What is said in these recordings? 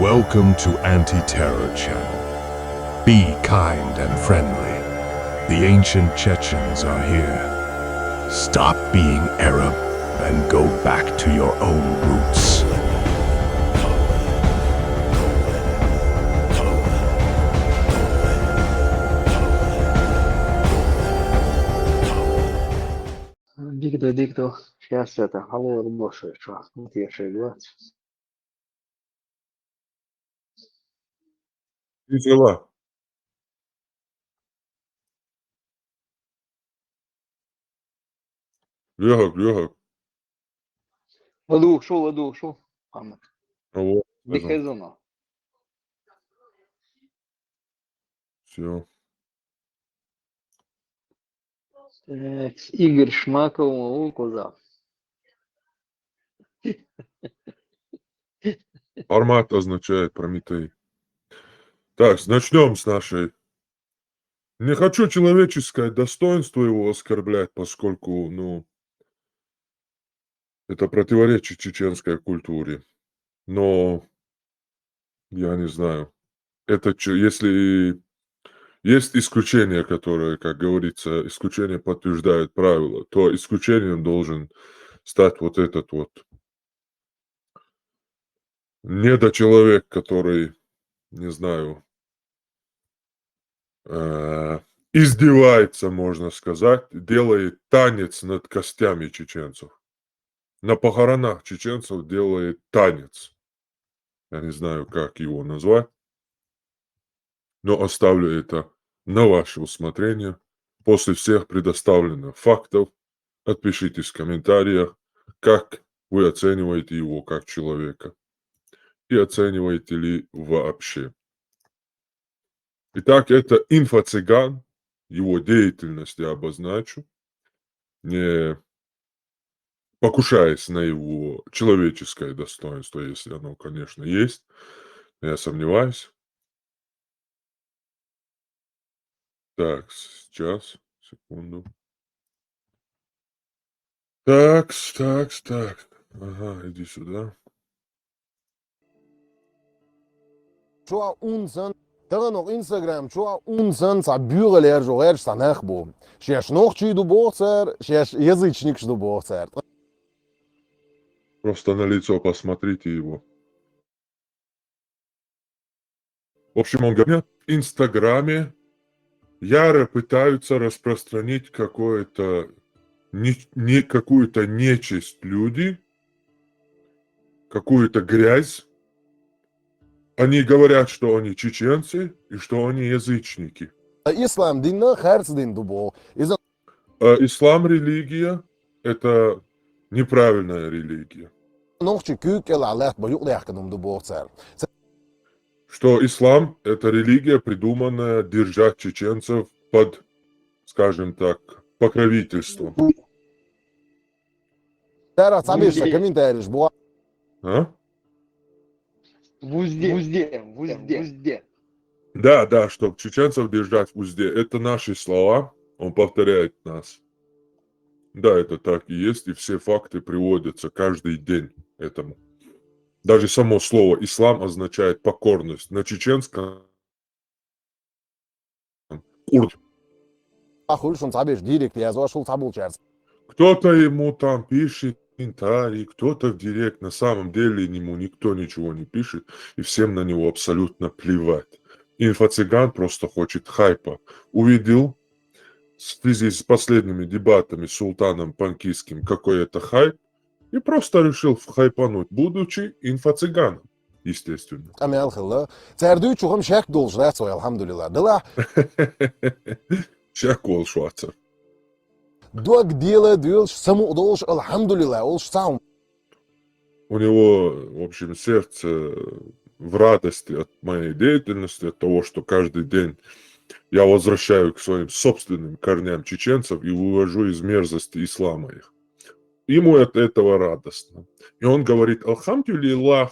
Welcome to Anti-Terror Channel. Be kind and friendly. The ancient Chechens are here. Stop being Arab and go back to your own roots. Дикто, сейчас это, алло, больше, что, вот я шею. И дела. Yok. Ладу, шо. Ладно. Вот. Бихайзона. Все. Игорь Шмаков, коза. Формат означает Прометей. Так, начнем с нашей. Не хочу человеческое достоинство его оскорблять, поскольку, это противоречит чеченской культуре. Но, я не знаю, если есть исключение, которое, как говорится, исключение подтверждает правило, то исключением должен стать вот этот вот недочеловек, который, не знаю, издевается, можно сказать, делает танец над костями чеченцев. На похоронах чеченцев делает танец. Я не знаю, как его назвать, но оставлю это на ваше усмотрение. После всех предоставленных фактов отпишитесь в комментариях, как вы оцениваете его как человека и оцениваете ли вообще. Итак, это инфо-цыган, его деятельность я обозначу, не покушаясь на его человеческое достоинство, если оно, конечно, есть, я сомневаюсь. Так, сейчас, секунду. Так. Ага, иди сюда. Çoğu unsan, daha nog Instagram, çoğu unsan sa büreler joer stanach bo. Şeş nog çiğdu boğser, şeş язычник что боğser. Просто на лицо посмотрите его. В общем, он говорит, в Инстаграме яро пытаются распространить какую-то нечисть люди, какую-то грязь. Они говорят, что они чеченцы и что они язычники. İslam dinine herz din du bo. Ислам религия – это неправильная религия. Nog çi kük el Allah bo yok lehkenum du boğser. Что ислам – это религия, придуманная держать чеченцев под, скажем так, покровительством. Teraz sabirse комментарииш bo. А? В узде. Да, чтобы чеченцев держать в узде. Это наши слова, он повторяет нас. Да, это так и есть, и все факты приводятся каждый день этому. Даже само слово «ислам» означает покорность. На чеченском «курд». Ахul şun sabir direkt yazı şul sabul çers. Кто-то ему там пишет комментарий, кто-то в директ. На самом деле ему никто ничего не пишет, и всем на него абсолютно плевать. Инфо-цыган просто хочет хайпа. Увидел в связи с последними дебатами с Султаном Панкийским какой это хайп, и просто решил хайпануть, будучи инфо-цыганом, естественно. Amel khilla. Terdü çoğum şek dolj soy elhamdülillah. Dela Чакол Шварцер. дог дела дюл саму долж elhamdülillah. Ол сам. У него, в общем, сердце в радости от моей деятельности, от того, что каждый день я возвращаю к своим собственным корням чеченцев и вывожу из мерзости ислама их. Ему от этого радостно. И он говорит: «Алхамдулиллах».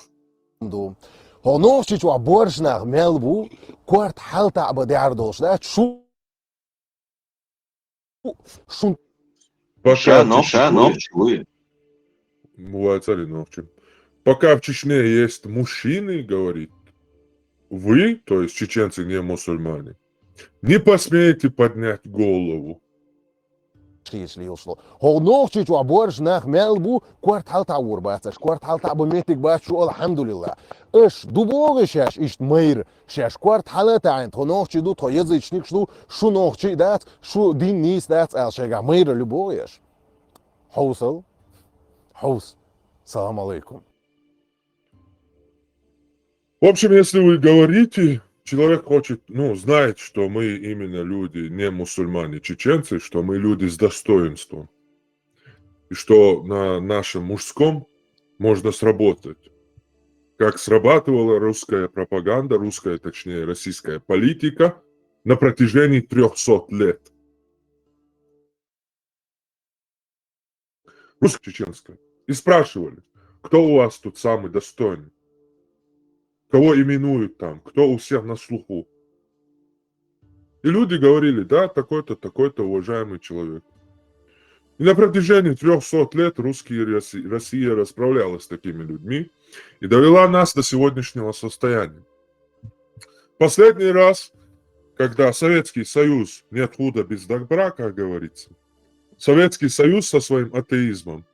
Honog çi çoğu borjnag mel bu. Kwart halta aba değer dolj. Şu şun Пока Новчує. Бывает, цари новчим. Пока в Чечне есть мужчины, говорит, вы, то есть чеченцы не мусульмане, не посмеете поднять голову. Nog chichu aborj nach melbu kwart halta ur batsach kwart halta bu metik bachu alhamdulillah. Ish dubog shash ish meir shash kwart halata ein nog chidu to язычник шу шу nog chi dat шу din nis dat al shega meir luboyesh. Housel. House. Салам алейкум. В общем, если вы говорите, человек хочет, знает, что мы именно люди, не мусульмане, чеченцы, что мы люди с достоинством. И что на нашем мужском можно сработать. Как срабатывала русская пропаганда, точнее, российская политика на протяжении 300 лет. Русско-чеченская. И спрашивали, кто у вас тут самый достойный? Кого именуют там? Кто у всех на слуху? И люди говорили, да, такой-то, такой-то уважаемый человек. И на протяжении 300 лет Россия расправлялась с такими людьми и довела нас до сегодняшнего состояния. Последний раз, когда Советский Союз, нет худа без добра, как говорится, Советский Союз со своим атеизмом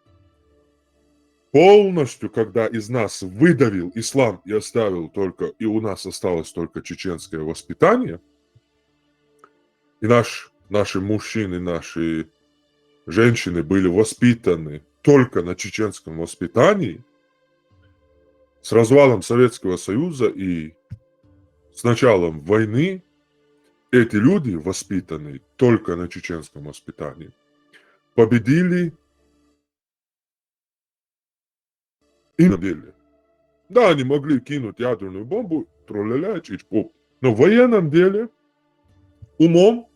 полностью, когда из нас выдавил ислам и оставил только, и у нас осталось только чеченское воспитание, и наши мужчины, наши женщины были воспитаны только на чеченском воспитании, с развалом Советского Союза и с началом войны эти люди, воспитанные только на чеченском воспитании, победили и на деле. Да, они могли кинуть ядерную бомбу, тролля-ля, чич-поп, но в военном деле умом,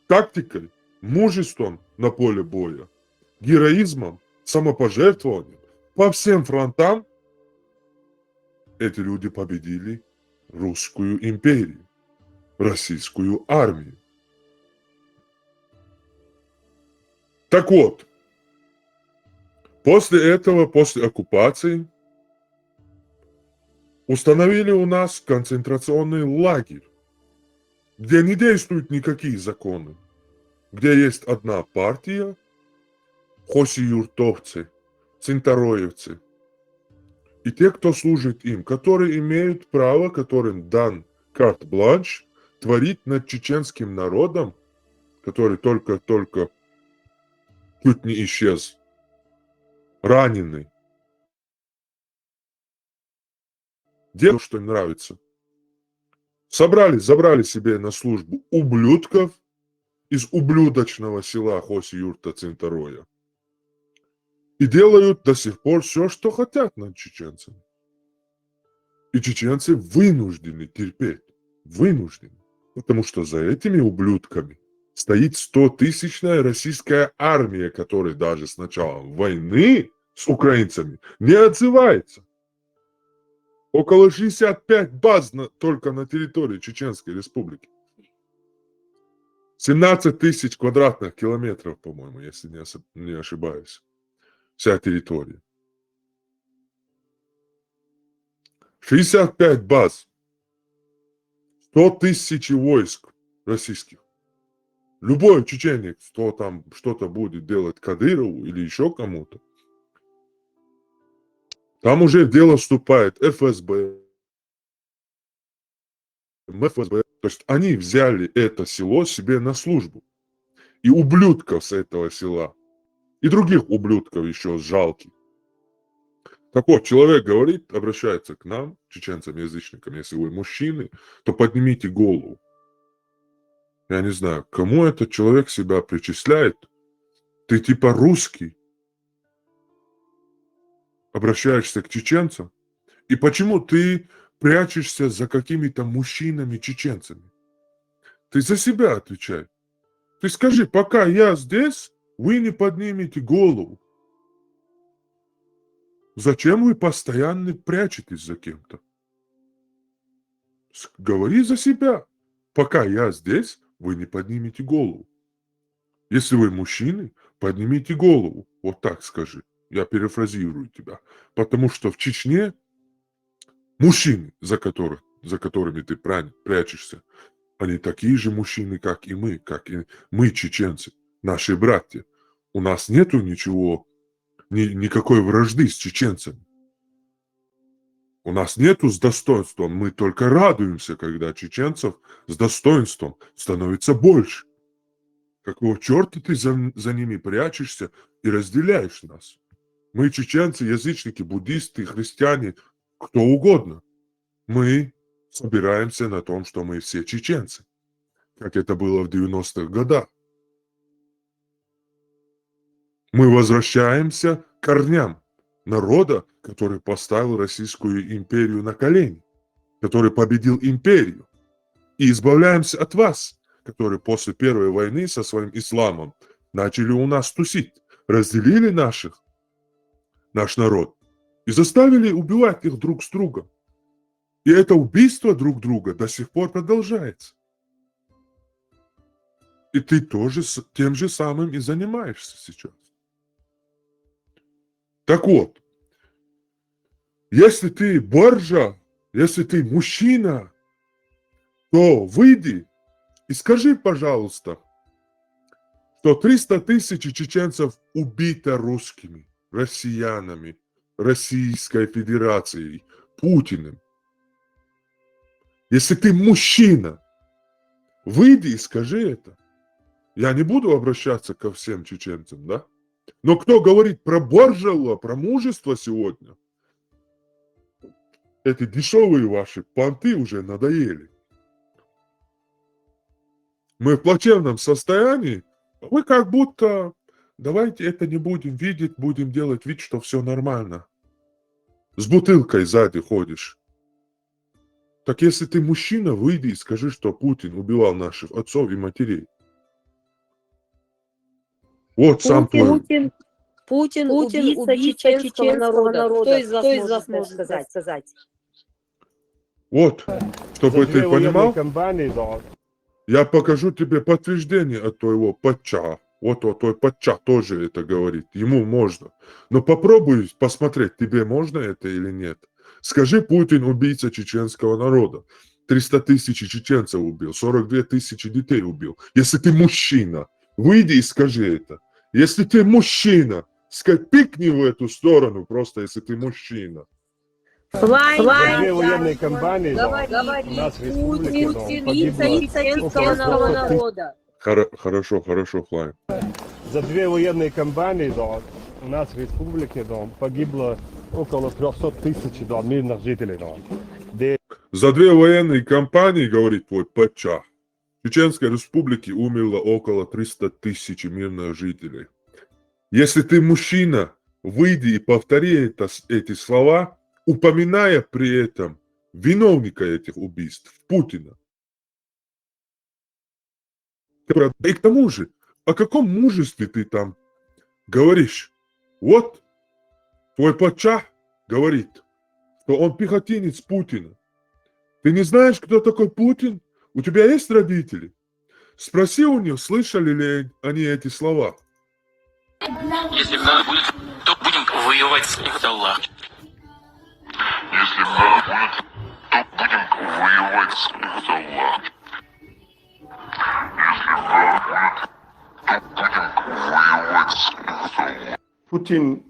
тактикой, мужеством на поле боя, героизмом, самопожертвованием по всем фронтам эти люди победили русскую империю, российскую армию. Так вот, после этого, после оккупации, установили у нас концентрационный лагерь, где не действуют никакие законы, где есть одна партия, хоси-юртовцы, цинтароевцы, и те, кто служит им, которые имеют право, которым дан карт-бланш, творить над чеченским народом, который только-только чуть не исчез, раненый. Делают, что им нравится. Забрали себе на службу ублюдков из ублюдочного села Хоси-Юрта Цинтароя. И делают до сих пор все, что хотят над чеченцами. И чеченцы вынуждены терпеть. Вынуждены. Потому что за этими ублюдками стоит 100-тысячная российская армия, которая даже с началом войны с украинцами не отзывается. Около 65 баз только на территории Чеченской Республики. 17 тысяч квадратных километров, по-моему, если не ошибаюсь. Вся территория. 65 баз. 100 тысяч войск российских. Любой чеченец, кто там что-то будет делать Кадырову или еще кому-то, там уже в дело вступает ФСБ, МФСБ. То есть они взяли это село себе на службу. И ублюдков с этого села, и других ублюдков еще жалких. Так вот, человек говорит, обращается к нам, чеченцам-язычникам, если вы мужчины, то поднимите голову. Я не знаю, кому этот человек себя причисляет. Ты типа русский. Обращаешься к чеченцам. И почему ты прячешься за какими-то мужчинами-чеченцами? Ты за себя отвечай. Ты скажи, пока я здесь, вы не поднимете голову. Зачем вы постоянно прячетесь за кем-то? Говори за себя. Пока я здесь, вы не поднимете голову. Если вы мужчины, поднимите голову. Вот так скажи. Я перефразирую тебя. Потому что в Чечне мужчины, за которых за которыми ты прячешься, они такие же мужчины, как и мы, чеченцы, наши братья. У нас нету ничего, никакой вражды с чеченцами. У нас нету с достоинством. Мы только радуемся, когда чеченцев с достоинством становится больше. Какого черта ты за ними прячешься и разделяешь нас? Мы чеченцы, язычники, буддисты, христиане, кто угодно. Мы собираемся на том, что мы все чеченцы, как это было в 90-х годах. Мы возвращаемся к корням народа, который поставил Российскую империю на колени, который победил империю. И избавляемся от вас, которые после Первой войны со своим исламом начали у нас тусить, разделили наш народ и заставили убивать их друг с другом. И это убийство друг друга до сих пор продолжается. И ты тоже тем же самым и занимаешься сейчас. Так вот, если ты боржа, если ты мужчина, то выйди и скажи, пожалуйста, что 300 тысяч чеченцев убито русскими, россиянами, Российской Федерацией, Путиным. Если ты мужчина, выйди и скажи это. Я не буду обращаться ко всем чеченцам, да? Но кто говорит про боржело, про мужество сегодня, эти дешевые ваши понты уже надоели. Мы в плачевном состоянии, а вы как будто, давайте это не будем видеть, будем делать вид, что все нормально. С бутылкой сзади ходишь. Так если ты мужчина, выйди и скажи, что Путин убивал наших отцов и матерей. Вот сам твой... Путин убийца чеченского народа. Кто из вас может сказать? Вот, чтобы ты понимал, я покажу тебе подтверждение от твоего патча. Вот твой патча тоже это говорит. Ему можно. Но попробуй посмотреть, тебе можно это или нет. Скажи, Путин убийца чеченского народа. 300 тысяч чеченцев убил, 42 тысячи детей убил. Если ты мужчина, выйди и скажи это. Если ты мужчина, пикни в эту сторону, просто если ты мужчина. Две военные кампании, Путин убийца чеченского народа. Хорошо, Флай. За 2 военные кампании у нас в республике погибло около 300 тысяч мирных жителей. За 2 военные кампании, говорит твой патча, в Чеченской республике умерло около 300 тысяч мирных жителей. Если ты мужчина, выйди и повтори эти слова, упоминая при этом виновника этих убийств, Путина. И к тому же, о каком мужестве ты там говоришь? Вот твой патча говорит, что он пехотинец Путина. Ты не знаешь, кто такой Путин? У тебя есть родители? Спроси у них, слышали ли они эти слова. Если надо будет, то будем воевать с них, Аллах. Если надо будет, то будем воевать с них, Аллах. Если надо будет, то будем воевать с них, Аллах. Путин.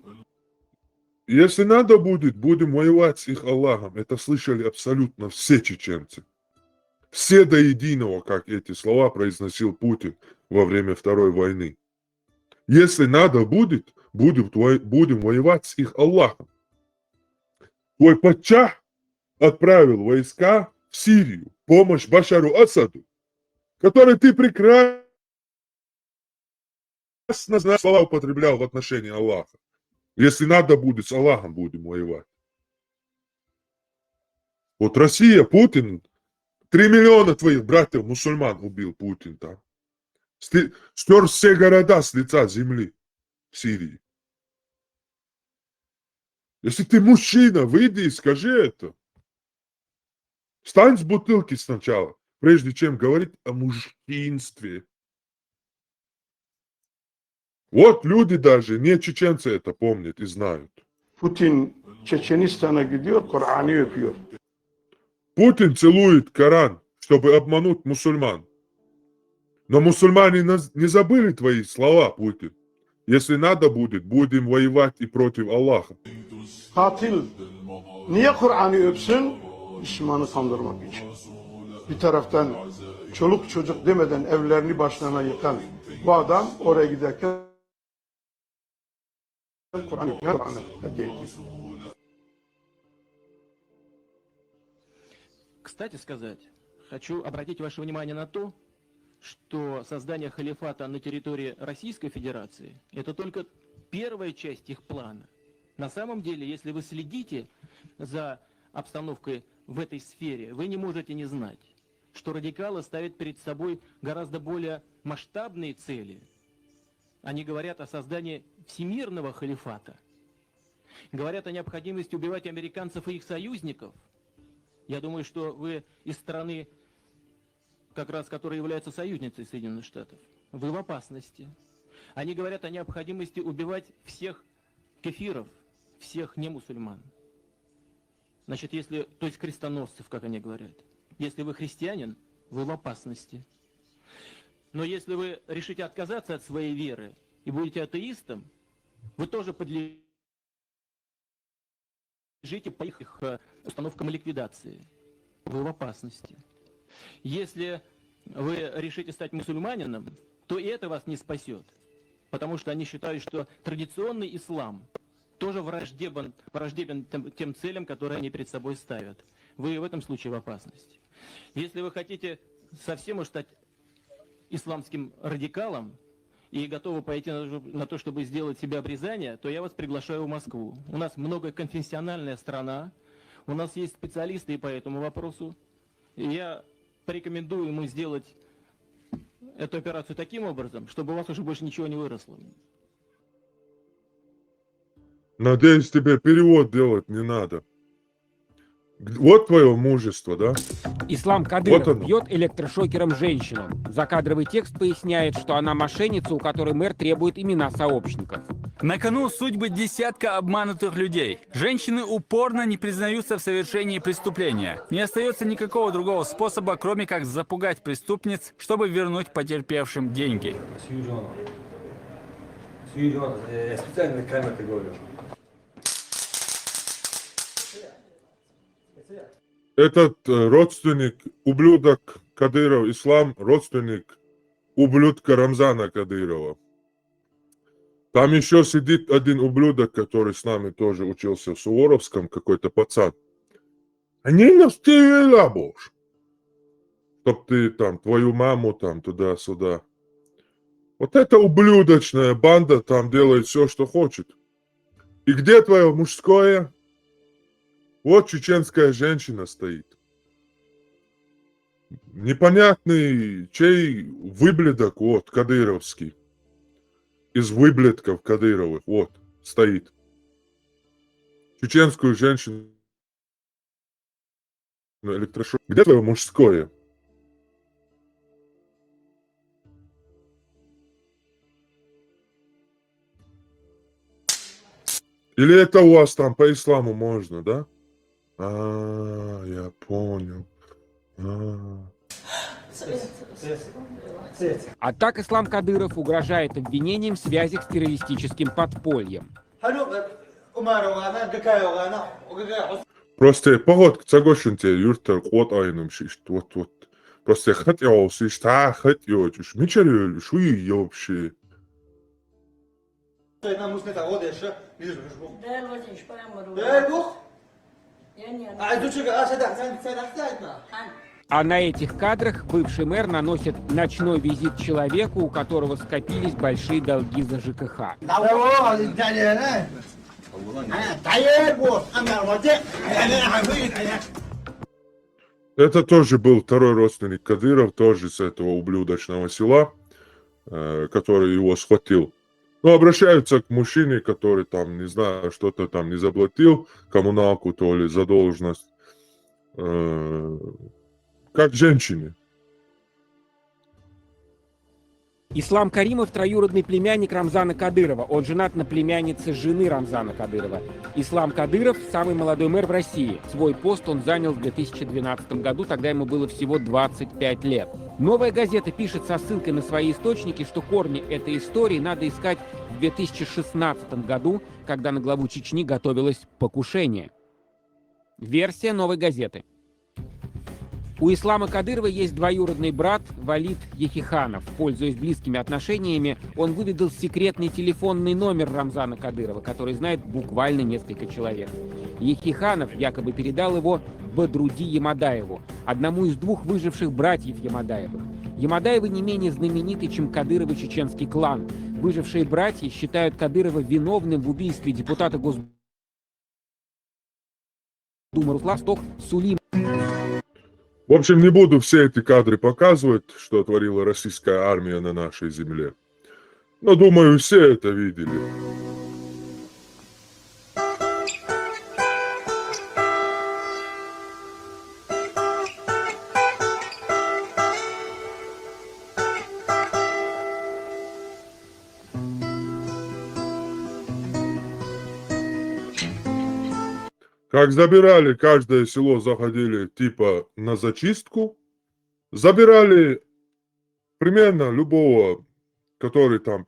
Если надо будет, будем воевать с их Аллахом. Это слышали абсолютно все чеченцы. Все до единого, как эти слова произносил Путин во время Второй войны. Если надо будет, будем воевать с их Аллахом. Твой патча отправил войска в Сирию, помощь Башару Асаду, который ты прекрасно слова употреблял в отношении Аллаха. Если надо будет, с Аллахом будем воевать. Вот Россия, Путин, 3 миллиона твоих братьев-мусульман убил Путин там. Стер все города с лица земли в Сирии. Если ты мужчина, выйди и скажи это. Встань с бутылки сначала, прежде чем говорить о мужчинстве. Вот люди даже, не чеченцы это помнят и знают. Путин Чеченистana gidiyor, Kur'an'ı öpüyor. Путин целует Коран, чтобы обмануть мусульман. Но мусульмане не забыли твои слова, Путин. Если надо будет, будем воевать и против Аллаха. Katil niye Kur'an'ı öpsün? Müslümanı kandırmak için. Bir taraftan çoluk çocuk demeden evlerini başlarına yıkan bu adam oraya giderken Kur'an'ı hediye ediyor. Кстати сказать, хочу обратить ваше внимание на то, что создание халифата на территории Российской Федерации – это только первая часть их плана. На самом деле, если вы следите за обстановкой в этой сфере, вы не можете не знать, что радикалы ставят перед собой гораздо более масштабные цели. Они говорят о создании всемирного халифата, говорят о необходимости убивать американцев и их союзников. Я думаю, что вы из страны, как раз которая является союзницей Соединенных Штатов, вы в опасности. Они говорят о необходимости убивать всех кефиров, всех немусульман. Значит, если, то есть крестоносцев, как они говорят. Если вы христианин, вы в опасности. Но если вы решите отказаться от своей веры и будете атеистом, вы тоже подлежите по их установкам ликвидации. Вы в опасности. Если вы решите стать мусульманином, то и это вас не спасет. Потому что они считают, что традиционный ислам тоже враждебен тем целям, которые они перед собой ставят. Вы в этом случае в опасности. Если вы хотите совсем уж стать исламским радикалом и готовы пойти на то, чтобы сделать себе обрезание, то я вас приглашаю в Москву. У нас многоконфессиональная страна, у нас есть специалисты и по этому вопросу. И я порекомендую ему сделать эту операцию таким образом, чтобы у вас уже больше ничего не выросло. Надеюсь, тебе перевод делать не надо. Вот твое мужество, да? Ислам Кадыров Вот оно. бьет электрошокером женщину. Закадровый текст поясняет, что она мошенница, у которой мэр требует имена сообщников. На кону судьбы десятка обманутых людей. Женщины упорно не признаются в совершении преступления. Не остается никакого другого способа, кроме как запугать преступниц, чтобы вернуть потерпевшим деньги. Я специально на камеру говорю. Этот родственник, ублюдок Кадыров, Ислам, родственник ублюдка Рамзана Кадырова. Там еще сидит один ублюдок, который с нами тоже учился в Суворовском, какой-то пацан. Они нас стреляли, боже. Чтоб ты там, твою маму там туда-сюда. Вот эта ублюдочная банда там делает все, что хочет. И где твое мужское? Вот чеченская женщина стоит. Непонятный чей выблядок, вот, кадыровский. Из выблядков Кадыровых, вот, стоит. Чеченскую женщину на электрошок. Где твое мужское? Или это у вас там по исламу можно, да? Я понял. А так Ислам Кадыров угрожает обвинением в связях с террористическим подпольем. Просто поход цагошунте юртар кот айным шишт. Вот. Просто я хотел шишт, хотел. Мечерю, шуи вообще. А на этих кадрах бывший мэр наносит ночной визит человеку, у которого скопились большие долги за ЖКХ. Это тоже был второй родственник Кадыров, тоже с этого ублюдочного села, который его схватил. Ну, обращаются к мужчине, который там, не знаю, что-то там не заплатил, коммуналку то ли, задолженность. Как женщине. Ислам Каримов – троюродный племянник Рамзана Кадырова. Он женат на племяннице жены Рамзана Кадырова. Ислам Кадыров – самый молодой мэр в России. Свой пост он занял в 2012 году, тогда ему было всего 25 лет. «Новая газета» пишет со ссылкой на свои источники, что корни этой истории надо искать в 2016 году, когда на главу Чечни готовилось покушение. Версия «Новой газеты». У Ислама Кадырова есть двоюродный брат Валид Ехиханов. Пользуясь близкими отношениями, он выведал секретный телефонный номер Рамзана Кадырова, который знает буквально несколько человек. Ехиханов якобы передал его Бадруди Ямадаеву, одному из двух выживших братьев Ямадаевых. Ямадаевы не менее знамениты, чем Кадыровы чеченский клан. Выжившие братья считают Кадырова виновным в убийстве депутата Госдумы Руслан Сулим. В общем, не буду все эти кадры показывать, что творила российская армия на нашей земле. Но, думаю, все это видели. Как забирали, каждое село заходили типа на зачистку, забирали примерно любого, который там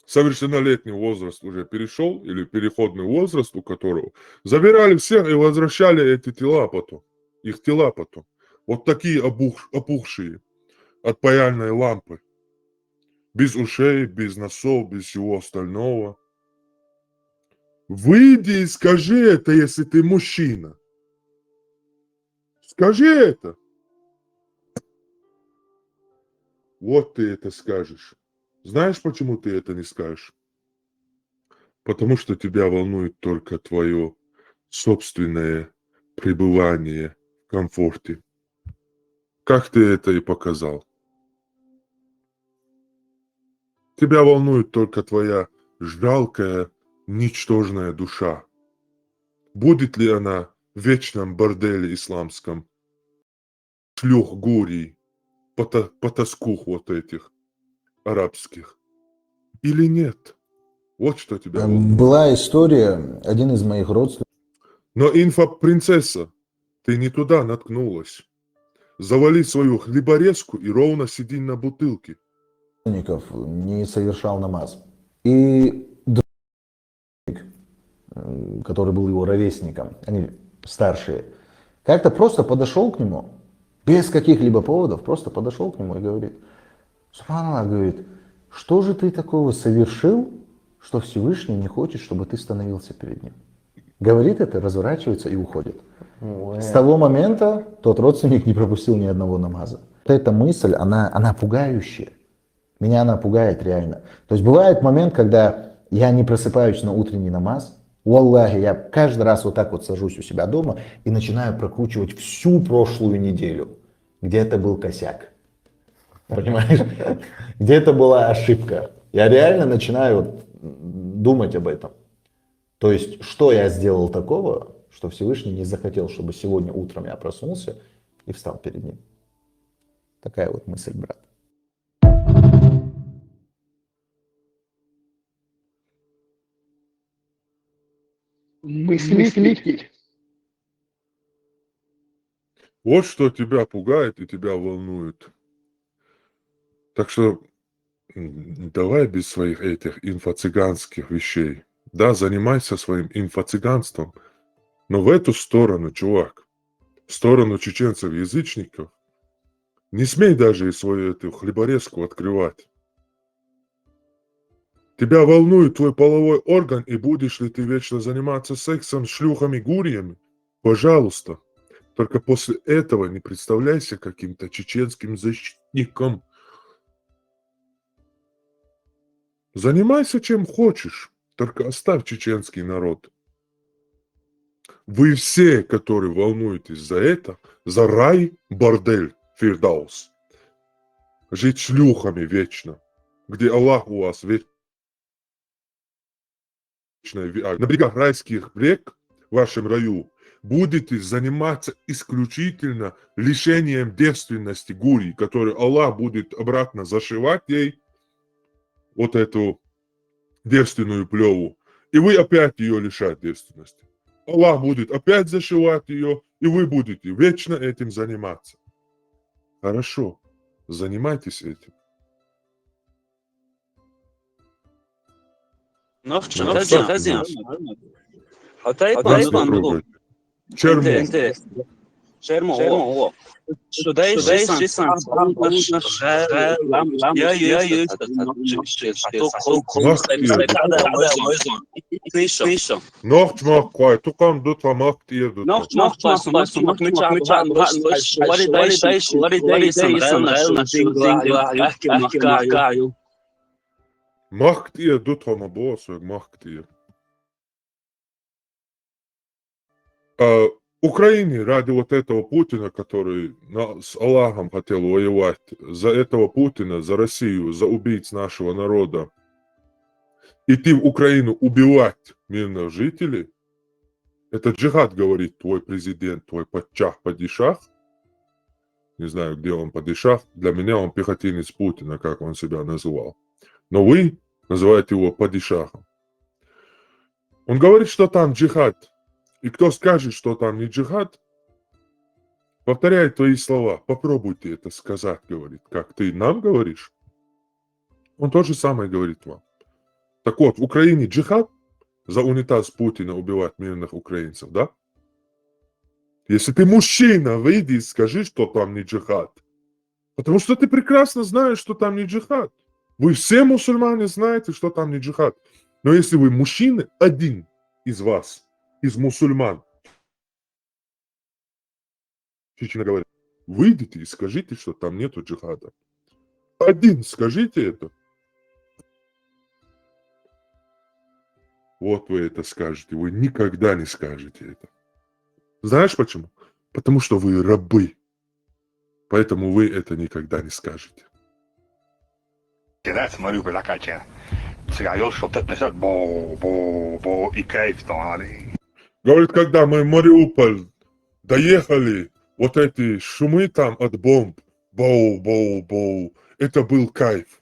совершеннолетний возраст уже перешел, или переходный возраст у которого, забирали всех и возвращали эти тела потом, их тела потом. Вот такие опухшие от паяльной лампы, без ушей, без носов, без всего остального. Выйди и скажи это, если ты мужчина. Скажи это. Вот ты это скажешь. Знаешь, почему ты это не скажешь? Потому что тебя волнует только твое собственное пребывание в комфорте. Как ты это и показал. Тебя волнует только твоя жалкая, ничтожная душа. Будет ли она в вечном борделе исламском, шлюх гурий, потаскух вот этих арабских, или нет? Вот что тебя волнует. Была история, один из моих родственников. Но инфопринцесса, ты не туда наткнулась. Завали свою хлеборезку и ровно сиди на бутылке. Не совершал намаз. И который был его ровесником, они старшие, как-то просто подошел к нему, без каких-либо поводов, просто подошел к нему и говорит: субханаллах, говорит, что же ты такого совершил, что Всевышний не хочет, чтобы ты становился перед ним? Говорит это, разворачивается и уходит. С того момента тот родственник не пропустил ни одного намаза. Эта мысль, она пугающая. Меня она пугает реально. То есть бывает момент, когда я не просыпаюсь на утренний намаз. Уаллахи, я каждый раз вот так вот сажусь у себя дома и начинаю прокручивать всю прошлую неделю. Где это был косяк. Понимаешь? Где это была ошибка. Я реально начинаю думать об этом. То есть, что я сделал такого, что Всевышний не захотел, чтобы сегодня утром я проснулся и встал перед ним. Такая вот мысль, брат. Мыслитель. Вот что тебя пугает и тебя волнует. Так что давай без своих этих инфо-цыганских вещей. Да, занимайся своим инфо-цыганством, но в эту сторону, чувак, в сторону чеченцев-язычников, не смей даже и свою эту хлеборезку открывать. Тебя волнует твой половой орган, и будешь ли ты вечно заниматься сексом с шлюхами, гуриями? Пожалуйста. Только после этого не представляйся каким-то чеченским защитником. Занимайся чем хочешь, только оставь чеченский народ. Вы все, которые волнуетесь за это, за рай, бордель, Фирдаус. Жить шлюхами вечно, где Аллах у вас вечно. На берегах райских рек, в вашем раю, будете заниматься исключительно лишением девственности Гури, которую Аллах будет обратно зашивать ей, вот эту девственную плеву, и вы опять ее лишать девственности. Аллах будет опять зашивать ее, и вы будете вечно этим заниматься. Хорошо, занимайтесь этим. Ну, в чем? Чермо. Noch quai, tu kam dut va makt ir dut. Makt ir dut va bos, makt ir. Украине ради вот этого Путина, который с Аллахом хотел воевать, за этого Путина, за Россию, за убийц нашего народа, идти в Украину убивать мирных жителей, это джихад, говорит твой президент, твой падишах. Не знаю, где он падишах. Для меня он пехотинец Путина, как он себя называл. Но вы называете его падишахом. Он говорит, что там джихад. И кто скажет, что там не джихад, повторяет твои слова. Попробуйте это сказать, говорит. Как ты нам говоришь, он то же самое говорит вам. Так вот, в Украине джихад за унитаз Путина убивать мирных украинцев, да? Если ты мужчина, выйди и скажи, что там не джихад. Потому что ты прекрасно знаешь, что там не джихад. Вы все мусульмане знаете, что там не джихад. Но если вы мужчины, один из вас, из мусульман, честно говоря, выйдите и скажите, что там нету джихада. Один скажите это. Вот вы это скажете. Вы никогда не скажете это. Знаешь почему? Потому что вы рабы. Поэтому вы это никогда не скажете. Кидается Мариуполь закачивает. Сигаёл, что ты несёт бо и кайф там. Говорит, когда мы в Мариуполь доехали, вот эти шумы там от бомб, боу, это был кайф.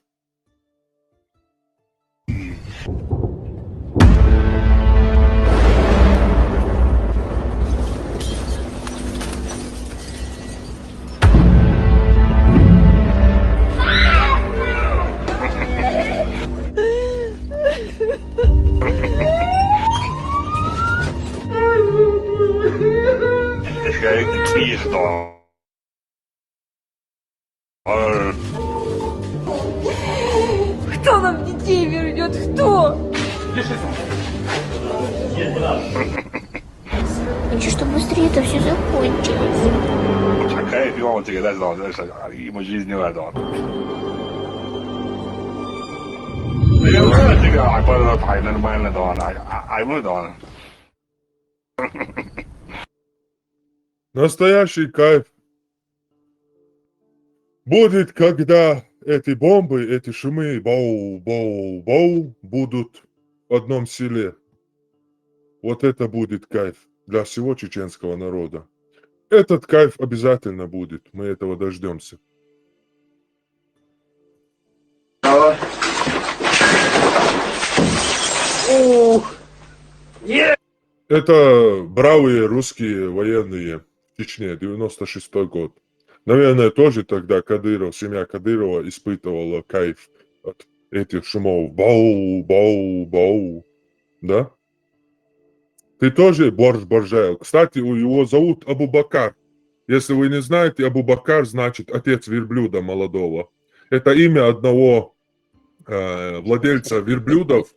Кто нам детей вернет? Кто? Хочу, чтобы быстрее это все закончилось. Какая пиво тебе даст, ему жизнь не дал. Я знаю, тебя нормально дал, а ему дал. Настоящий кайф будет, когда эти бомбы, эти шумы, боу, будут в одном селе. Вот это будет кайф для всего чеченского народа. Этот кайф обязательно будет. Мы этого дождемся. Это бравые русские военные в Чечне, 96-й год. Наверное, тоже тогда семья Кадырова испытывала кайф от этих шумов. Боу. Да? Ты тоже Боржаев. Кстати, его зовут Абу-Бакар. Если вы не знаете, Абу-Бакар значит отец верблюда молодого. Это имя одного владельца верблюдов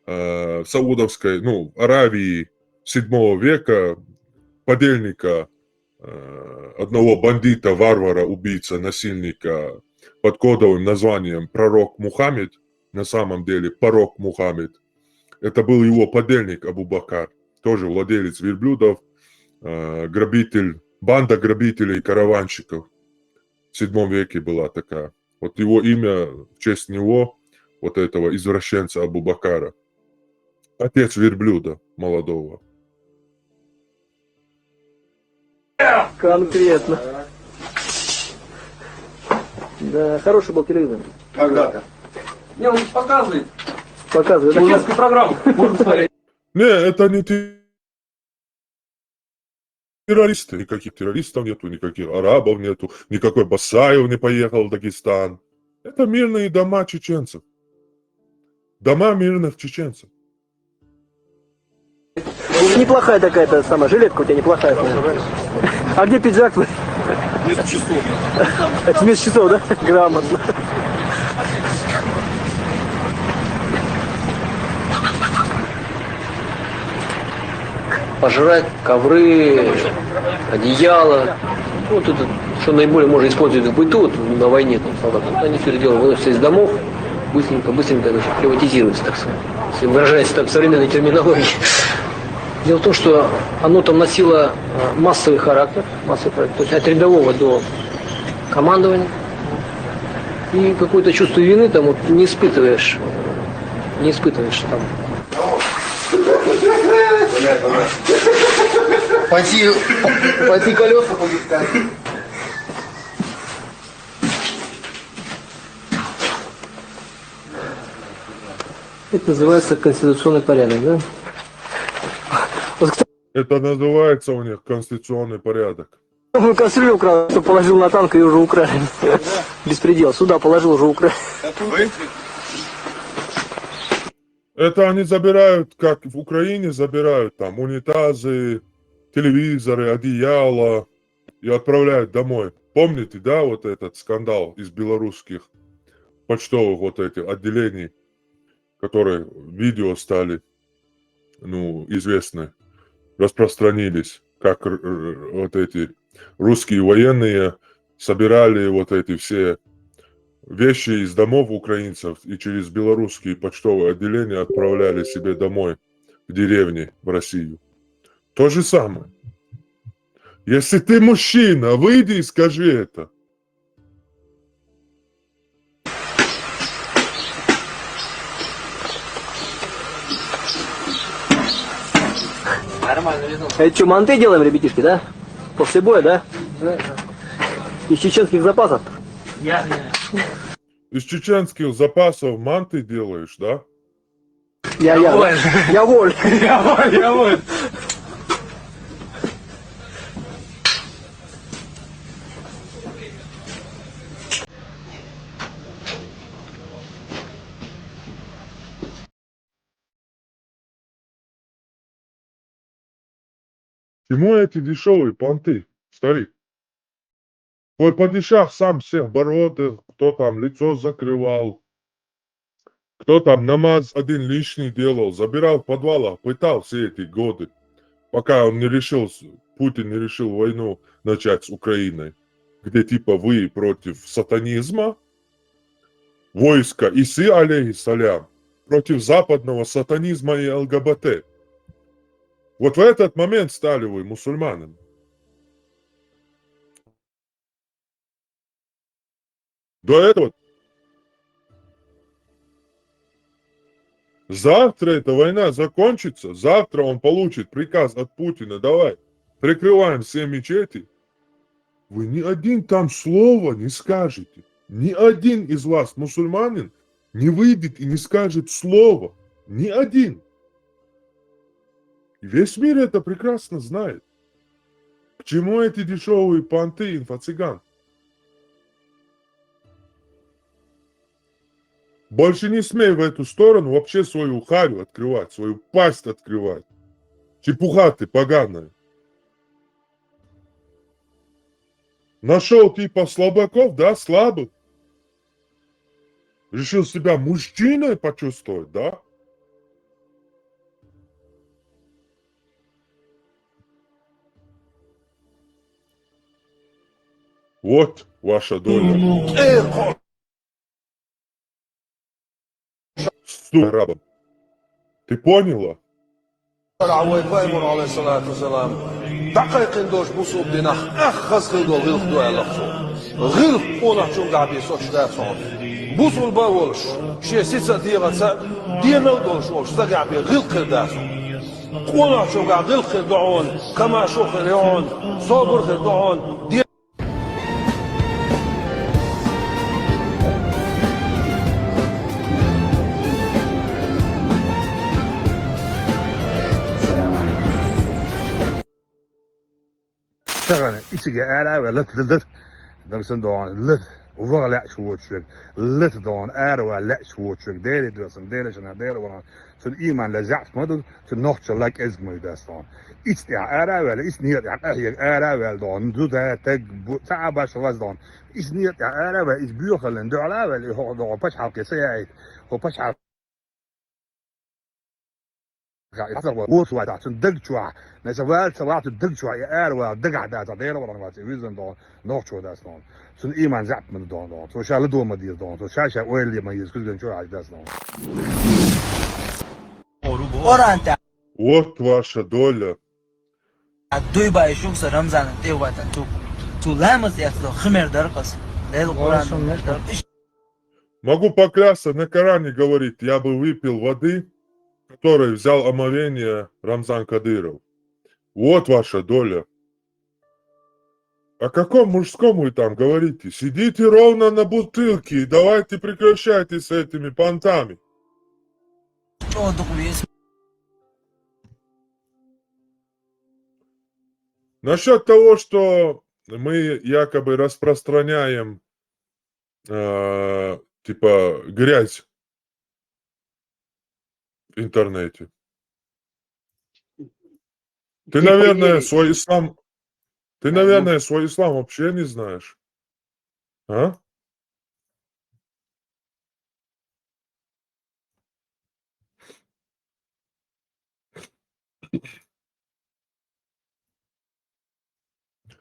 в Саудовской, Аравии 7 века, подельника одного бандита, варвара, убийца, насильника под кодовым названием Пророк Мухаммед, на самом деле Пророк Мухаммед. Это был его подельник Абу-Бакар, тоже владелец верблюдов, грабитель, банда грабителей и караванщиков. В 7 веке была такая. Вот его имя в честь него, вот этого извращенца Абу-Бакара. Отец верблюда молодого. Конкретно. Да, хороший был телевизор. Когда-то. Не, он показывает. Показывает. Чеченскую программу. Можно смотреть. Не, это не террористы. Никаких террористов нету, никаких арабов нету, никакой Басаев не поехал в Дагестан. Это мирные дома чеченцев. Дома мирных чеченцев. Неплохая такая-то самая жилетка у тебя неплохая. А где пиджак? Вместо часов. Это вместо часов, да? Грамотно. Пожрать, ковры, одеяло. Вот это, что наиболее можно использовать в быту, вот, на войне там солдат. Они все это дело выносятся из домов, быстренько, значит, приватизируется, так сказать. Если выражаясь так современной терминологией. Дело в том, что оно там носило массовый характер, то есть от рядового до командования. И какое-то чувство вины там вот не испытываешь там. Пойти колеса подискать. Это называется конституционный порядок, да? Это называется у них конституционный порядок. Кастрюлю украл, что положил на танк и уже украли. Беспредел. Сюда положил, уже украли. Это они забирают, как в Украине забирают там унитазы, телевизоры, одеяла и отправляют домой. Помните, да, вот этот скандал из белорусских почтовых вот этих отделений, которые видео стали, известны, распространились, как вот эти русские военные собирали вот эти все вещи из домов украинцев и через белорусские почтовые отделения отправляли себе домой в деревне в Россию. То же самое. Если ты мужчина, выйди и скажи это. Это что, манты делаем, ребятишки, да? После боя, да? Да. Из чеченских запасов? Из чеченских запасов манты делаешь, да? Я воль. Я воль. Чему эти дешевые понты, старик? Твой падишах сам всех бородых, кто там лицо закрывал, кто там намаз один лишний делал, забирал в подвалах, пытал все эти годы, пока он не решил, Путин не решил войну начать с Украиной, где типа вы против сатанизма, войска Исы алейхиссалям, против западного сатанизма и ЛГБТ. Вот в этот момент стали вы мусульманами. До этого. Завтра эта война закончится, завтра он получит приказ от Путина, давай, прикрываем все мечети. Вы ни один там слова не скажете. Ни один из вас, мусульманин, не выйдет и не скажет слова. Ни один. Весь мир это прекрасно знает. К чему эти дешевые понты, инфо-цыган? Больше не смей в эту сторону вообще свою харю открывать, свою пасть открывать. Чепуха ты поганая. Нашел типа слабаков, да, слабых. Решил себя мужчиной почувствовать, да? Вот ваша доля. Сука, арабам. Ты поняла? قول شو قاعد الخدعون كما شو خدعون صبر خدعون شغله içi ära ve lıt sen doğan lıt uvra la şuçuk lıt doğan ära ve la şuçuk deri diyorsun deri şuna deri var sen iman la zaat mı sen nohça lak ezmi destan iç ya ära ve iç niyet ya ära ve doğan du da tek bu taaba şvaz doğan iç niyet ya ära ve iç büyük halen doğala ve ho doğan paş halkı sayı ho paş halkı وصوات عشان دقشوا نسوال سوات الدقشوا يا أروى دقع ده تدير ولا ما تيجي دون نوخشوا ده سلون سن إيمان زعت من دون سو شال دو ما دير دون سو شاشة ويل ما يزكز شو عايز ده سلون أورانتا Вот ваша доля. دوی با شوك رمضان تيواتن تو لامس يخلو خمر درقص ليل القرآن Могу поклясться, на Коране говорит, я бы выпил воды, который взял омовение Рамзан Кадыров. Вот ваша доля. О каком мужском вы там говорите? Сидите ровно на бутылке и давайте прекращайте с этими понтами. Насчет того, что мы якобы распространяем типа грязь в интернете. Ты, наверное, свой ислам вообще не знаешь. А?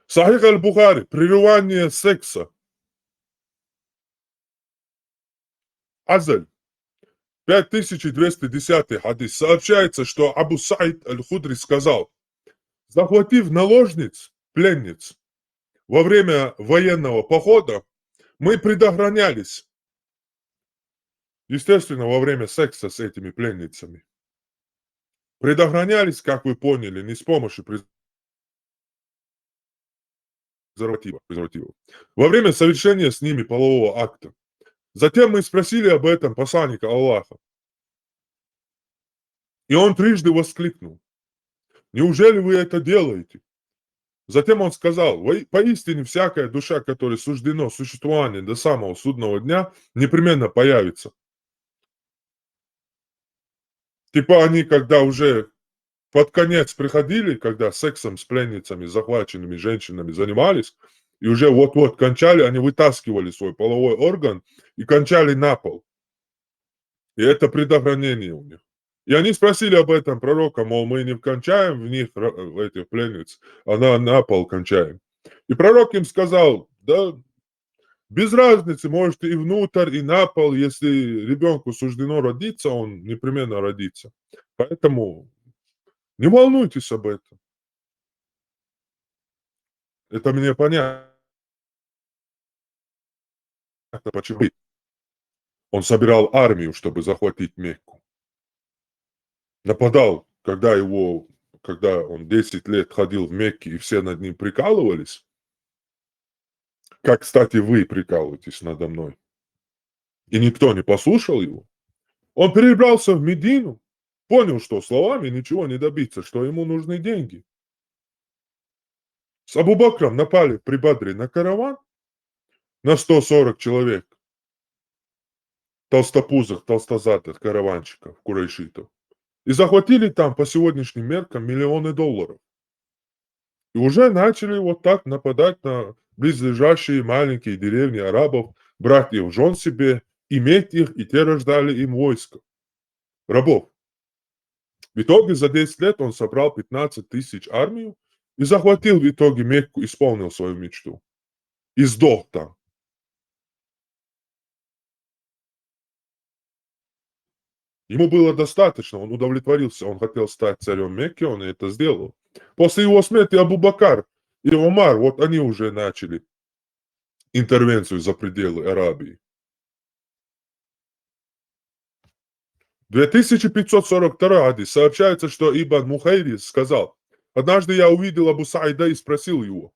Сахих аль-Бухари. Прерывание секса. Азаль. 5210 хадис. Сообщается, что Абу Саид аль-Худри сказал: захватив наложниц, пленниц, во время военного похода, мы предохранялись. Естественно, во время секса с этими пленницами. Предохранялись, как вы поняли, не с помощью презерватива. Во время совершения с ними полового акта. Затем мы спросили об этом посланника Аллаха. И он трижды воскликнул: неужели вы это делаете? Затем он сказал: поистине всякая душа, которой суждено существование до самого судного дня, непременно появится. Типа они, когда уже под конец приходили, когда сексом с пленницами, захваченными женщинами занимались, и уже вот-вот кончали, они вытаскивали свой половой орган и кончали на пол. И это предохранение у них. И они спросили об этом пророка, мол, мы не кончаем в них, этих пленниц, а на пол кончаем. И пророк им сказал: да без разницы, может и внутрь, и на пол, если ребенку суждено родиться, он непременно родится. Поэтому не волнуйтесь об этом. Это мне понятно. Почему? Он собирал армию, чтобы захватить Мекку. Нападал, когда он 10 лет ходил в Мекке, и все над ним прикалывались. Как, кстати, вы прикалываетесь надо мной. И никто не послушал его. Он перебрался в Медину, понял, что словами ничего не добиться, что ему нужны деньги. С Абу Бакром напали при Бадре на караван на 140 человек. Толстопузых, толстозадых караванщиков, курайшитов. И захватили там по сегодняшним меркам миллионы долларов. И уже начали вот так нападать на близлежащие маленькие деревни арабов, брать их в жен себе, иметь их, и те рождали им войско. Рабов. В итоге за 10 лет он собрал 15 тысяч армию и захватил в итоге Мекку, исполнил свою мечту. И сдох там. Ему было достаточно, он удовлетворился, он хотел стать царем Мекки, он это сделал. После его смерти Абу Бакр и Умар, вот они уже начали интервенцию за пределы Арабии. 2542 хадис сообщается, что Ибн Мухайрис сказал: однажды я увидел Абу Саида и спросил его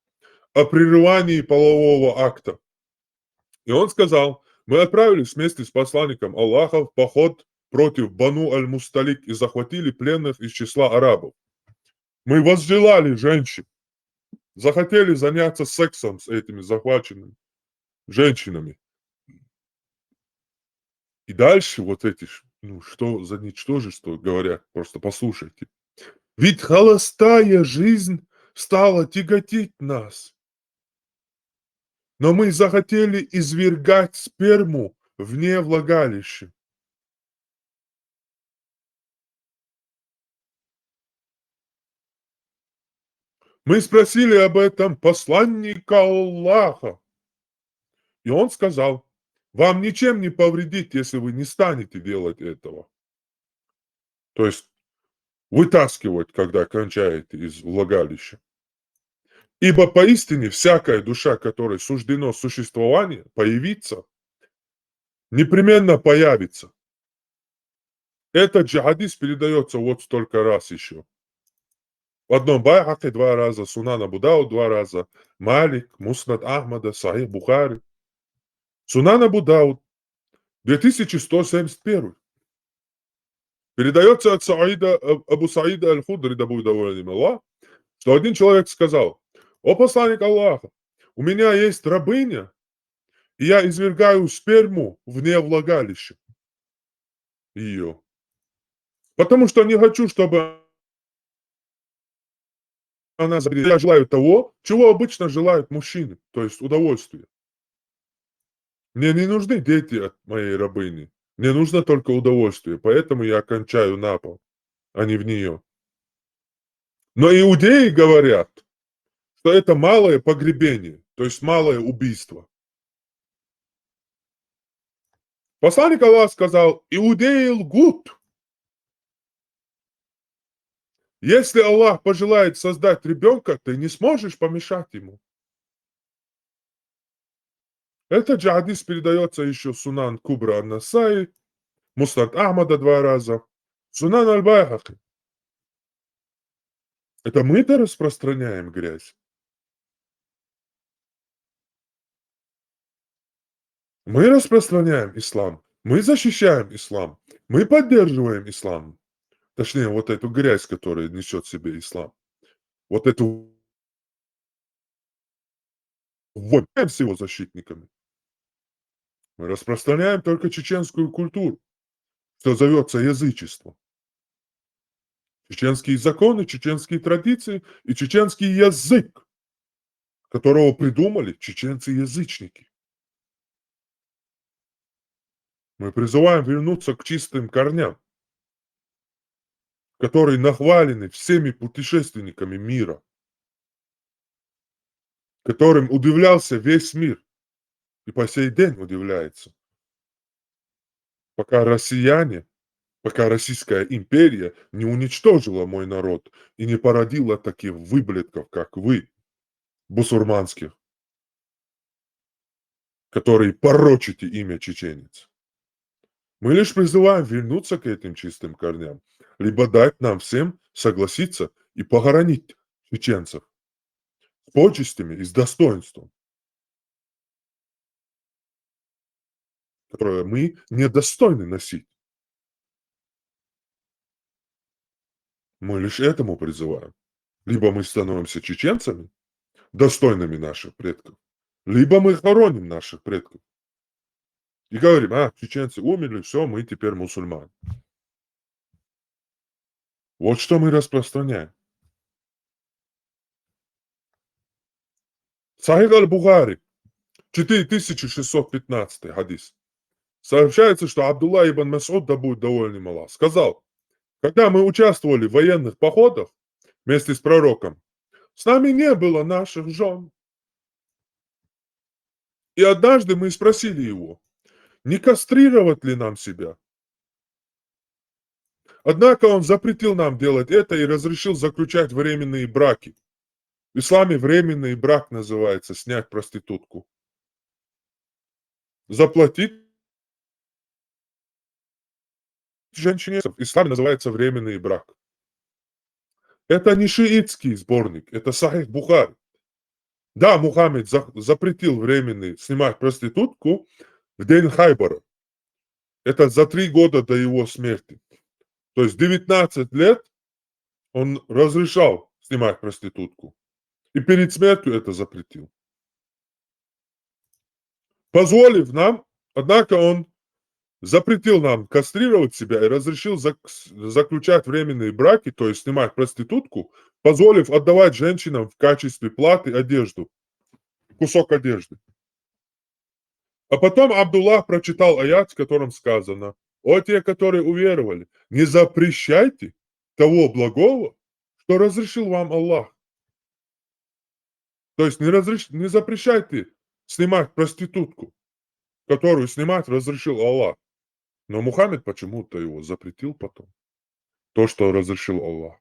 о прерывании полового акта. И он сказал: мы отправились вместе с посланником Аллаха в поход против Бану аль-Мусталик и захватили пленных из числа арабов. Мы возжелали женщин, захотели заняться сексом с этими захваченными женщинами. И дальше вот эти, что за ничтожество говорят, просто послушайте. Ведь холостая жизнь стала тяготить нас. Но мы захотели извергать сперму вне влагалища. Мы спросили об этом посланника Аллаха. И он сказал: вам ничем не повредит, если вы не станете делать этого. То есть вытаскивать, когда кончаете из влагалища. Ибо поистине всякая душа, которой суждено существование, появиться, непременно появится. Этот же хадис передается вот столько раз еще. В одном Байхаке 2 раза, Сунан Абу Дауд 2 раза, Малик, Муснад Ахмада, Сахих Бухари. Сунан Абу Дауд 2171. Передается от Абу Саида аль-Худри, да будет доволен им Аллах, что один человек сказал: о посланник Аллаха, у меня есть рабыня, и я извергаю сперму вне влагалища ее, потому что не хочу, чтобы она забеременела. Я желаю того, чего обычно желают мужчины, то есть удовольствие. Мне не нужны дети от моей рабыни, мне нужно только удовольствие, поэтому я кончаю на пол, а не в нее. Но иудеи говорят, что это малое погребение, то есть малое убийство. Посланник Аллаха сказал: иудеи лгут. Если Аллах пожелает создать ребенка, ты не сможешь помешать ему. Этот же хадис передается еще Сунан Кубра ан-Насаи, Муснад Ахмада 2 раза, Сунан аль-Байхаки. Это мы-то распространяем грязь. Мы распространяем ислам, мы защищаем ислам, мы поддерживаем ислам. Точнее, вот эту грязь, которая несет в себе ислам. Вот эту вонь с его защитниками. Мы распространяем только чеченскую культуру, что зовется язычеством. Чеченские законы, чеченские традиции и чеченский язык, которого придумали чеченцы-язычники. Мы призываем вернуться к чистым корням, которые нахвалены всеми путешественниками мира, которым удивлялся весь мир и по сей день удивляется. Пока Российская империя не уничтожила мой народ и не породила таких выблетков, как вы, бусурманских, которые порочите имя чеченец. Мы лишь призываем вернуться к этим чистым корням, либо дать нам всем согласиться и похоронить чеченцев с почестями и с достоинством, которое мы недостойны носить. Мы лишь этому призываем. Либо мы становимся чеченцами, достойными наших предков, либо мы хороним наших предков. И говорим: чеченцы умерли, все, мы теперь мусульмане. Вот что мы распространяем. Сахих аль-Бухари, 4615 хадис. Сообщается, что Абдулла ибн Мас'уд, да будет доволен им Аллах, сказал: когда мы участвовали в военных походах вместе с пророком, с нами не было наших жен. И однажды мы спросили его, не кастрировать ли нам себя. Однако он запретил нам делать это и разрешил заключать временные браки. В исламе временный брак называется снять проститутку. Заплатить женщине в исламе называется временный брак. Это не шиитский сборник, это Сахих Бухари. Да, Мухаммед запретил временный снимать проститутку в день Хайбара. Это за 3 года до его смерти. То есть 19 лет он разрешал снимать проститутку. И перед смертью это запретил. Позволив нам, однако он запретил нам кастрировать себя и разрешил заключать временные браки, то есть снимать проститутку, позволив отдавать женщинам в качестве платы одежду, кусок одежды. А потом Абдуллах прочитал аят, в котором сказано: «О те, которые уверовали, не запрещайте того благого, что разрешил вам Аллах». То есть не запрещайте снимать проститутку, которую снимать разрешил Аллах. Но Мухаммед почему-то его запретил потом. То, что разрешил Аллах.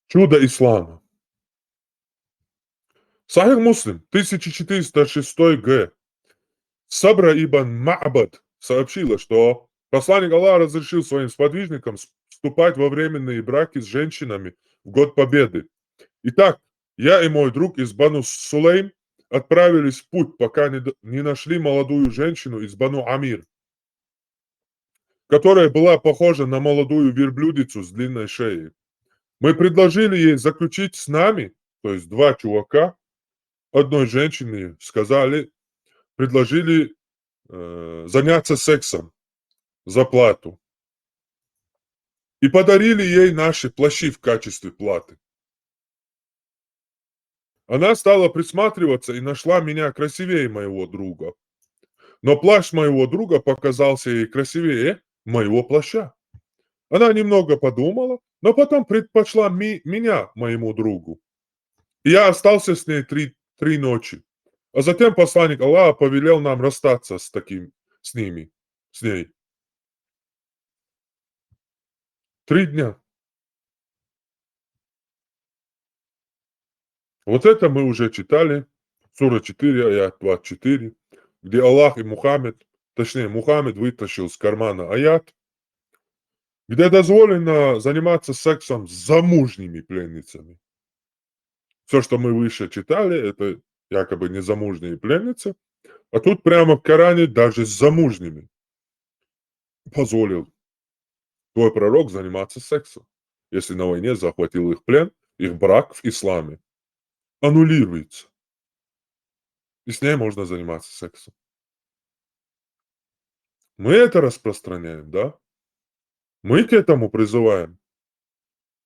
Чудо ислама. Сахих Муслим, 1406 г. Сабра ибн Ма'бад сообщила, что посланник Аллаха разрешил своим сподвижникам вступать во временные браки с женщинами в год Победы. Итак, я и мой друг из Бану Сулейм отправились в путь, пока не нашли молодую женщину из Бану Амир, которая была похожа на молодую верблюдицу с длинной шеей. Мы предложили ей заключить с нами, то есть 2 чувака, одной женщине предложили заняться сексом за плату. И подарили ей наши плащи в качестве платы. Она стала присматриваться и нашла меня красивее моего друга. Но плащ моего друга показался ей красивее моего плаща. Она немного подумала, но потом предпочла меня моему другу. И я остался с ней 3 ночи. А затем посланник Аллаха повелел нам расстаться с ней. 3 дня. Вот это мы уже читали, сура 4, аят 24, где Аллах и Мухаммед, точнее Мухаммед вытащил из кармана аят, где дозволено заниматься сексом с замужними пленницами. Все, что мы выше читали, это якобы незамужние пленницы, а тут прямо в Коране даже с замужними позволил твой пророк заниматься сексом, если на войне захватил их плен, их брак в исламе аннулируется. И с ней можно заниматься сексом. Мы это распространяем, да? Мы к этому призываем.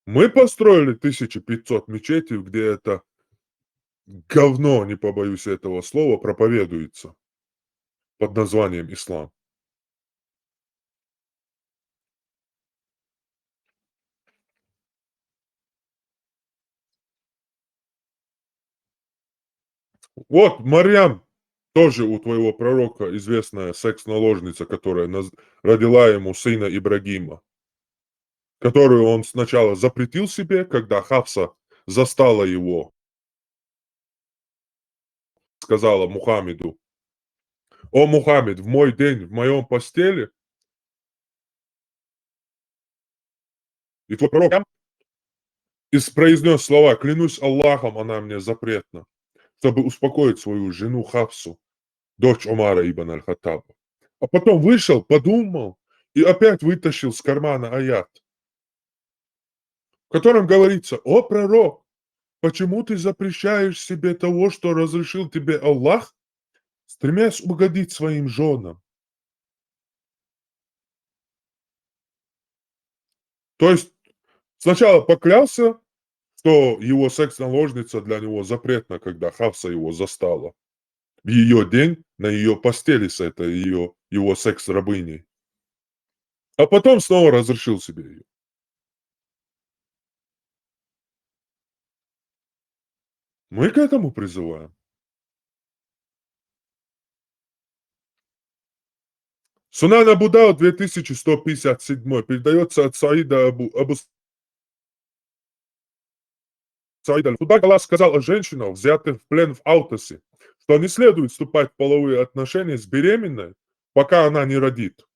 Мы построили 1500 мечетей, где это говно, не побоюсь этого слова, проповедуется под названием ислам. Вот Марьям, тоже у твоего пророка известная секс-наложница, которая родила ему сына Ибрагима, которую он сначала запретил себе, когда Хафса застала его, сказала Мухаммеду: «О Мухаммед, в мой день, в моем постели, и твой пророк произнес слова: клянусь Аллахом, она мне запретна», чтобы успокоить свою жену Хафсу, дочь Умара ибн аль-Хаттаба. А потом вышел, подумал и опять вытащил с кармана аят, в котором говорится: «О пророк, почему ты запрещаешь себе того, что разрешил тебе Аллах, стремясь угодить своим женам?» То есть сначала поклялся, что его секс-наложница для него запретна, когда Хафса его застала в ее день на ее постели с этой его секс-рабыней. А потом снова разрешил себе ее. Мы к этому призываем. Сунан Абу Дауд 2157 передается от Саида Абу Саида аль-Худри. Аллах сказал о женщинах, взятых в плен в Аутасе, что не следует вступать в половые отношения с беременной, пока она не родит.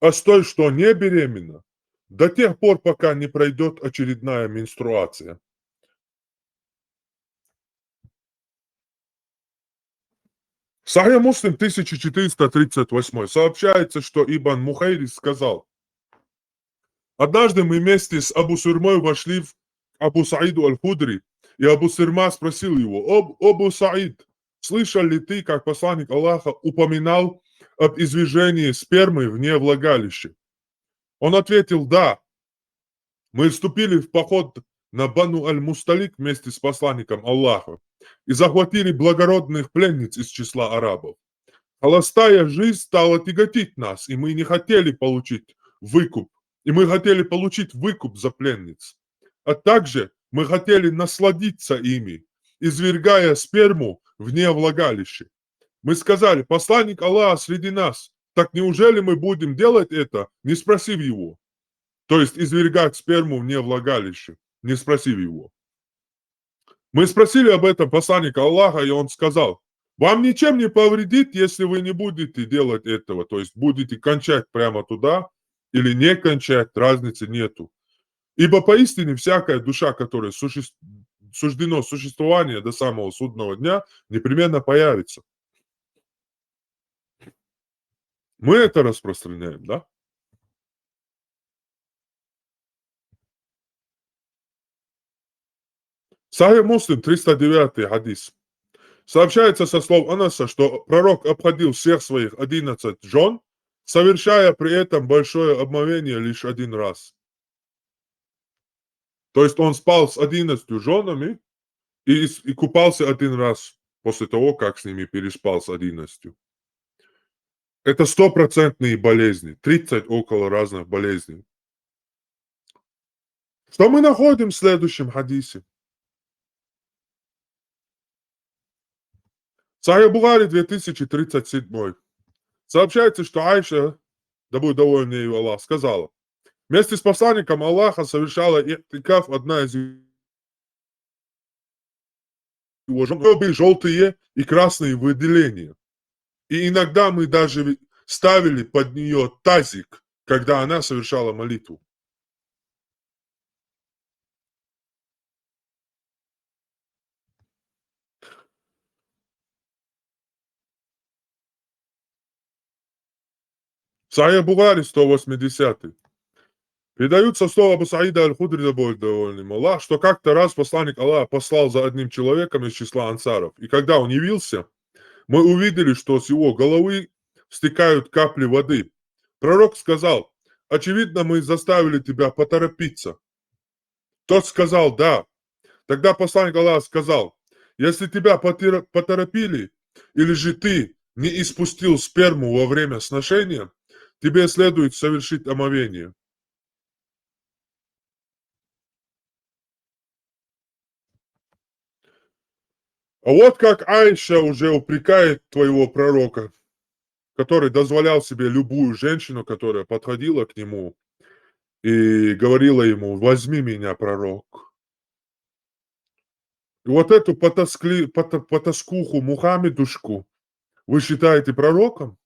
а с той, что не беременна, до тех пор, пока не пройдет очередная менструация. Сахih Муслим 1438 сообщается, что Ибн Мухайрис сказал: однажды мы вместе с Абу Сурмой вошли в Абу Саиду Аль-Худри, и Абу Сурма спросил его: Абу Саид, слышал ли ты, как посланник Аллаха упоминал об извержении спермы вне влагалища? Он ответил: да. Мы вступили в поход на Бану Аль-Мусталик вместе с посланником Аллаха и захватили благородных пленниц из числа арабов. Холостая жизнь стала тяготить нас, и мы хотели получить выкуп за пленниц. А также мы хотели насладиться ими, извергая сперму вне влагалища. Мы сказали: посланник Аллаха среди нас, так неужели мы будем делать это, не спросив его? То есть извергать сперму вне влагалища, не спросив его. Мы спросили об этом посланника Аллаха, и он сказал: вам ничем не повредит, если вы не будете делать этого, то есть будете кончать прямо туда или не кончать, разницы нету. Ибо поистине всякая душа, которая суждено существование до самого судного дня, непременно появится. Мы это распространяем, да? Сахih Муслим, 309 хадис. Сообщается со слов Анаса, что пророк обходил всех своих 11 жен, совершая при этом большое обмовение лишь один раз. То есть он спал с 11 женами и купался один раз после того, как с ними переспал с 11. Это 100% болезни, 30 около разных болезней. Что мы находим в следующем хадисе? Сахih Бухари 2037. Сообщается, что Айша, да будет доволен ею Аллах, сказала: вместе с посланником Аллаха совершала и'тикаф одна из его жен. Были желтые и красные выделения. И иногда мы даже ставили под нее тазик, когда она совершала молитву. Сахih Бухари 180. Передаются слова Абу Саида Аль-Худри, да будет доволен Аллах, что как-то раз посланник Аллаха послал за одним человеком из числа ансаров. И когда он явился, мы увидели, что с его головы стекают капли воды. Пророк сказал: очевидно, мы заставили тебя поторопиться. Тот сказал: да. Тогда посланник Аллаха сказал: если тебя поторопили, или же ты не испустил сперму во время сношения, тебе следует совершить омовение. А вот как Айша уже упрекает твоего пророка, который дозволял себе любую женщину, которая подходила к нему и говорила ему: возьми меня, пророк. И вот эту потаскуху, Мухаммедушку вы считаете пророком?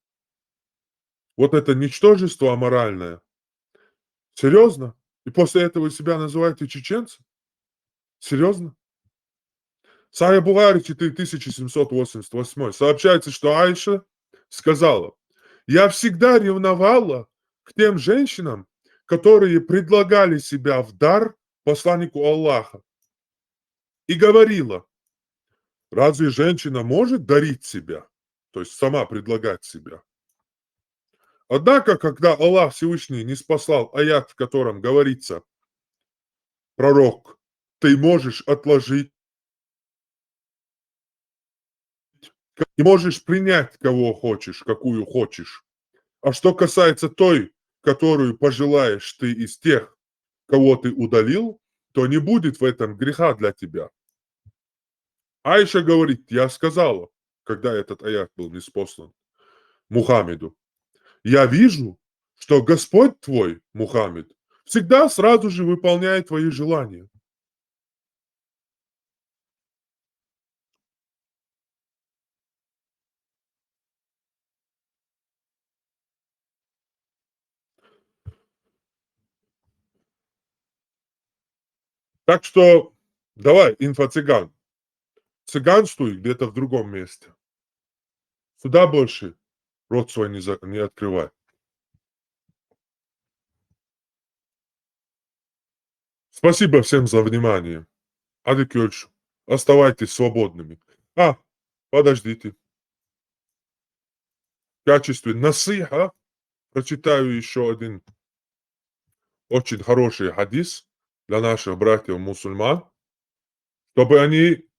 Вот это ничтожество аморальное. Серьезно? И после этого вы себя называете чеченцем? Серьезно? Сахih Бухари 4788. Сообщается, что Айша сказала: я всегда ревновала к тем женщинам, которые предлагали себя в дар посланнику Аллаха. И говорила: разве женщина может дарить себя? То есть сама предлагать себя. Однако, когда Аллах Всевышний не спаслал аят, в котором говорится: пророк, ты можешь отложить и можешь принять кого хочешь, какую хочешь. А что касается той, которую пожелаешь ты из тех, кого ты удалил, то не будет в этом греха для тебя. Айша говорит: я сказала, когда этот аят был ниспослан Мухаммеду: я вижу, что Господь твой, Мухаммед, всегда сразу же выполняет твои желания. Так что давай, инфо-цыган. Цыганствуй где-то в другом месте. Сюда больше рот свой не открывай. Спасибо всем за внимание. Адекёльш. Оставайтесь свободными. Подождите. В качестве насыха прочитаю еще один очень хороший хадис для наших братьев-мусульман, чтобы они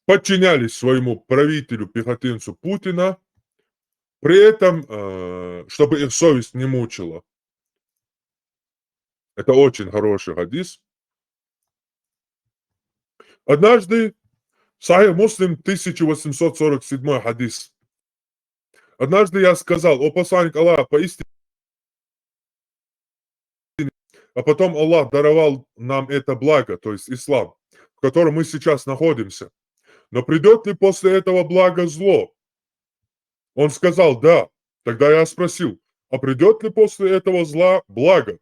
подчинялись своему правителю, пехотинцу Путина, при этом, чтобы их совесть не мучила. Это очень хороший хадис. Однажды, Сахих Муслим, 1847 хадис. Однажды я сказал: о посланник Аллаха, поистине, а потом Аллах даровал нам это благо, то есть ислам, в котором мы сейчас находимся. Но придет ли после этого блага зло? Он сказал: да. Тогда я спросил: а придет ли после этого зла благо?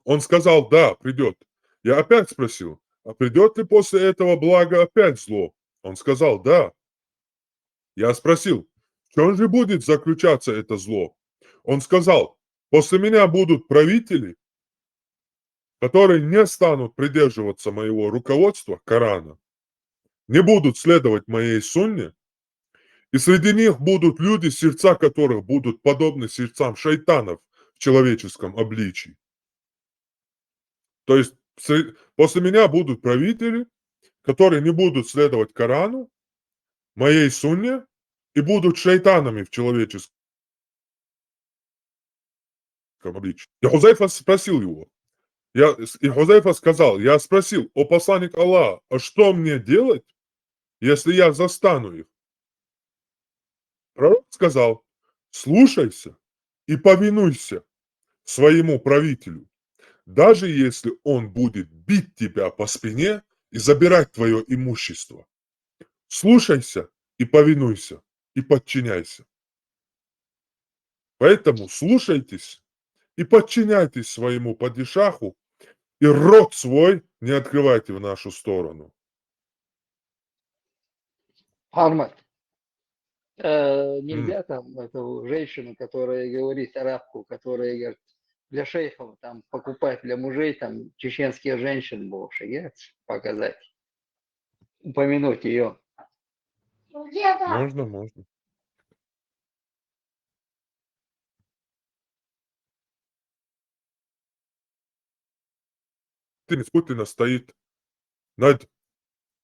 Он сказал: да, придет. Я опять спросил: а придет ли после этого блага опять зло? Он сказал: да. Я спросил: в чем же будет заключаться это зло? Он сказал: после меня будут правители, которые не станут придерживаться моего руководства, Корана, не будут следовать моей сунне, и среди них будут люди, сердца которых будут подобны сердцам шайтанов в человеческом обличии. То есть после меня будут правители, которые не будут следовать Корану, моей сунне, и будут шайтанами в человеческом обличии. И Хузайфа спросил его. И Хузайфа сказал: я спросил: о посланник Аллаха, а что мне делать, если я застану их? Пророк сказал: слушайся и повинуйся своему правителю, даже если он будет бить тебя по спине и забирать твое имущество. Слушайся и повинуйся, и подчиняйся. Поэтому слушайтесь и подчиняйтесь своему падишаху, и рот свой не открывайте в нашу сторону. Армат, нельзя там эту женщину, которая говорит, арабку, которая говорит, для шейхов там покупать для мужей там чеченских женщин больше, показать, упомянуть ее. Можно. Путина стоит над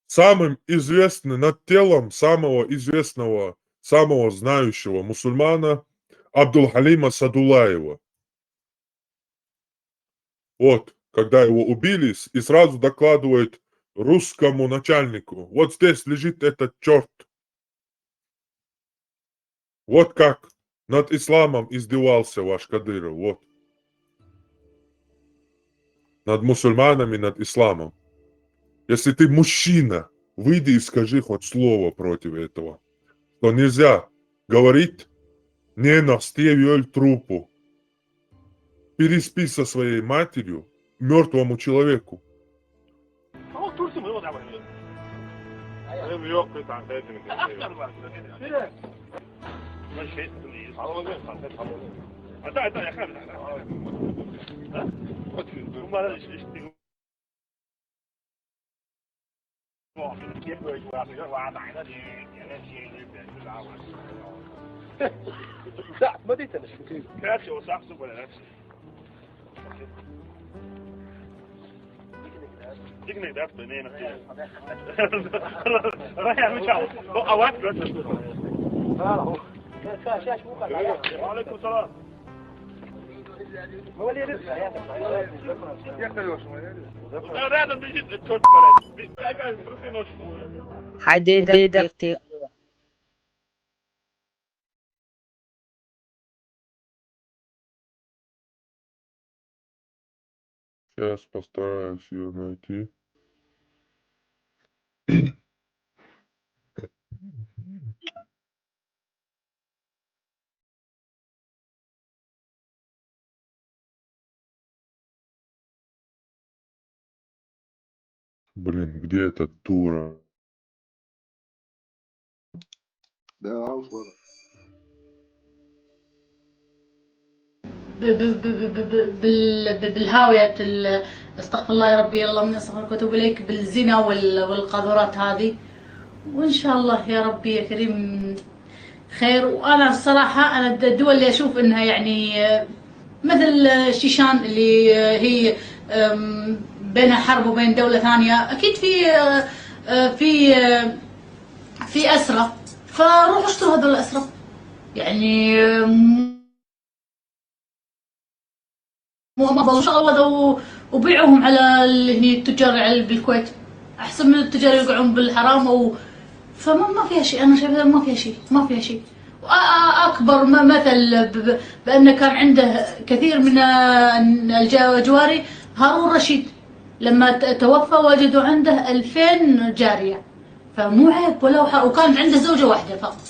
самым известным, над телом самого известного, самого знающего мусульмана Абдул-Халима Садулаева. Вот, когда его убили, и сразу докладывают русскому начальнику: вот здесь лежит этот черт. Вот как над исламом издевался ваш Кадыров, вот. Над мусульманами, над исламом. Если ты мужчина, выйди и скажи хоть слово против этого. Что нельзя говорить ненастевель трупу. Переспи со своей матерью, мертвому человеку. Сейчас постараюсь ее найти. Блин, где эта дура? Да, بالهاوية استغفر الله يا ربي الله من استغفرك واتوب اليك بالزنا والقذورات هذه. وان شاء الله يا ربي يا كريم خير. وانا الصراحه انا الدول اللي اشوف انها يعني مثل الشيشان اللي هي بينها حرب وبين دوله ثانيه اكيد في في اسرى، فروحوا اشتروا هذول الاسرى يعني ما شغلوا وبيعوهم على اللي هي التجار بالكويت احسن من التجار يوقعون بالحرام فما فيها شيء. انا شايفه ما فيها شيء، ما فيها شيء. اكبر مثل بانه كان عنده كثير من الجواري هارون رشيد لما توفى وجدوا عنده 2000 جاريه، فمو عيب ولو حرام، وكانت عنده زوجه واحده فقط،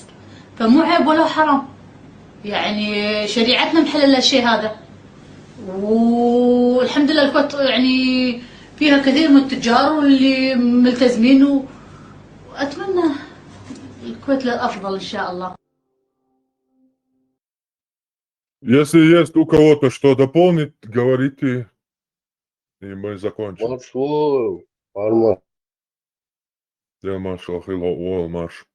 فمو عيب ولو حرام. يعني شريعتنا محلله الشيء هذا، والحمد لله الكويت يعني فيها كثير من التجار واللي ملتزمين واتمنى الكويت للافضل ان شاء الله. Если есть у кого-то что дополнить, говорите, и мы закончим. Маршал, Арман. Я маршал Хило, марш.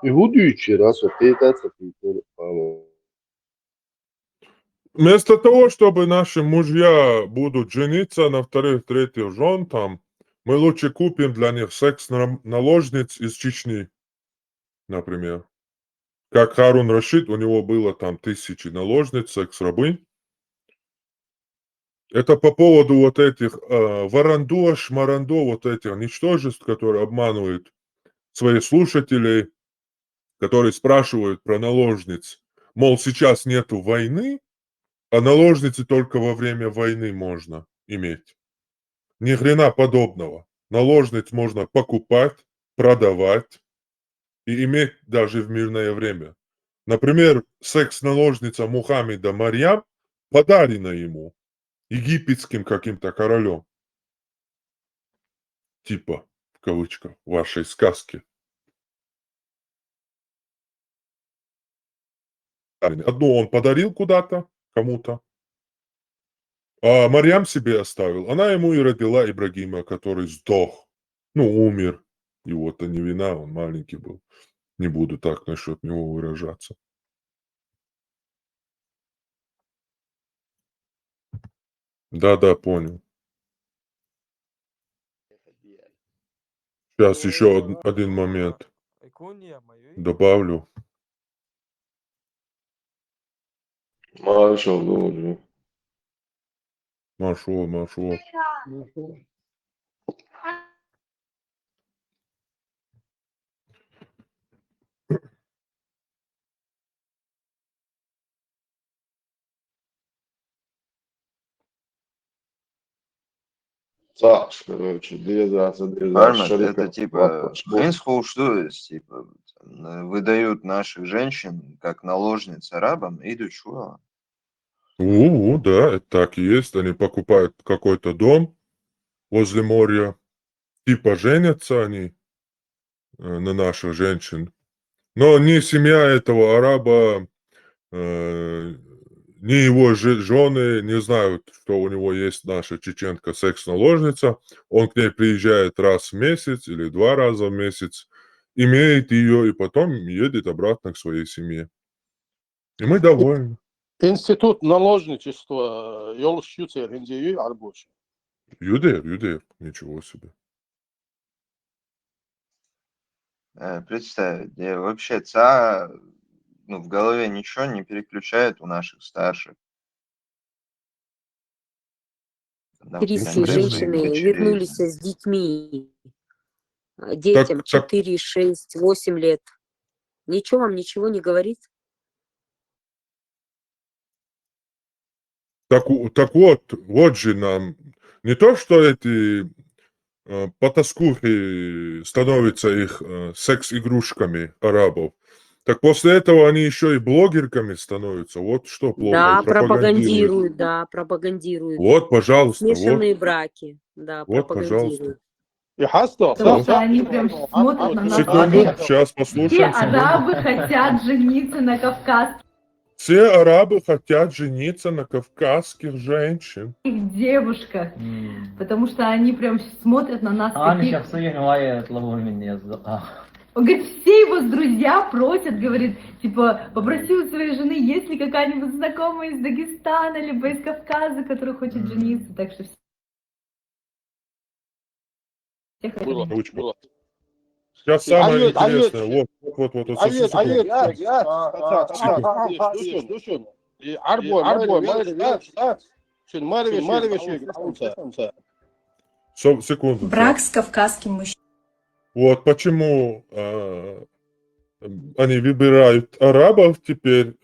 Иудуючи, раз опекаться, Вместо того, чтобы наши мужья будут жениться на вторых, третьих жен, там, мы лучше купим для них секс-наложниц из Чечни, например. Как Харун Рашид, у него было там 1000 наложниц, секс-рабынь. Это по поводу вот этих варандо, шмарандо, вот этих ничтожеств, которые обманывают своих слушателей, которые спрашивают про наложниц. Мол, сейчас нету войны, а наложницы только во время войны можно иметь. Ни хрена подобного. Наложниц можно покупать, продавать и иметь даже в мирное время. Например, секс-наложница Мухаммеда Марьям подарена ему египетским каким-то королем. Типа, в кавычках, вашей сказки. Одну он подарил куда-то, кому-то, а Марьям себе оставил. Она ему и родила Ибрагима, который сдох. Ну, умер. Его-то не вина, он маленький был. Не буду так насчет него выражаться. Да, понял. Сейчас еще один момент добавлю. Маршал, ну, Маршал. Саш, короче, двигаться, Армат, это типа, Хейнсхоу, что есть, типа, выдают наших женщин как наложниц арабам и дочуа. Да, это так и есть. Они покупают какой-то дом возле моря, типа женятся они на наших женщин. Но ни семья этого араба, ни его жены не знают, что у него есть наша чеченка секс-наложница. Он к ней приезжает раз в месяц или 2 раза в месяц, имеет ее и потом едет обратно к своей семье. И мы довольны. Институт наложничества Йолш Ютер Индии рабочий. Юдеев, ничего себе. Представь, вообще в голове ничего не переключает у наших старших. Сирийские женщины вернулись с детьми, детям 4, 6, 8 лет. Ничего вам ничего не говорит? Так вот же нам не то, что эти потаскухи становятся их секс-игрушками арабов, Так после этого они еще и блогерками становятся. Вот что плохо. Да, И пропагандируют. пропагандируют. Вот, пожалуйста, Смешанные браки, да, вот, пожалуйста. пропагандируют. Потому что они прям смотрят на нас. Секунду, сейчас Все послушаем. секунду. арабы хотят жениться на кавказских Все арабы хотят жениться на кавказских женщин. девушках, потому что они прям смотрят на нас. أنا شخصيا هواية يطلبون مني أصدقاء. Он говорит, все его друзья просят, говорит, типа, попроси у своей жены, есть ли какая-нибудь знакомая из Дагестана, либо из Кавказа, которая хочет жениться, так что все хотят. Было. Сейчас самое интересное. Вот. Секунду. Брак с кавказским мужчиной. Вот почему они выбирают арабов теперь,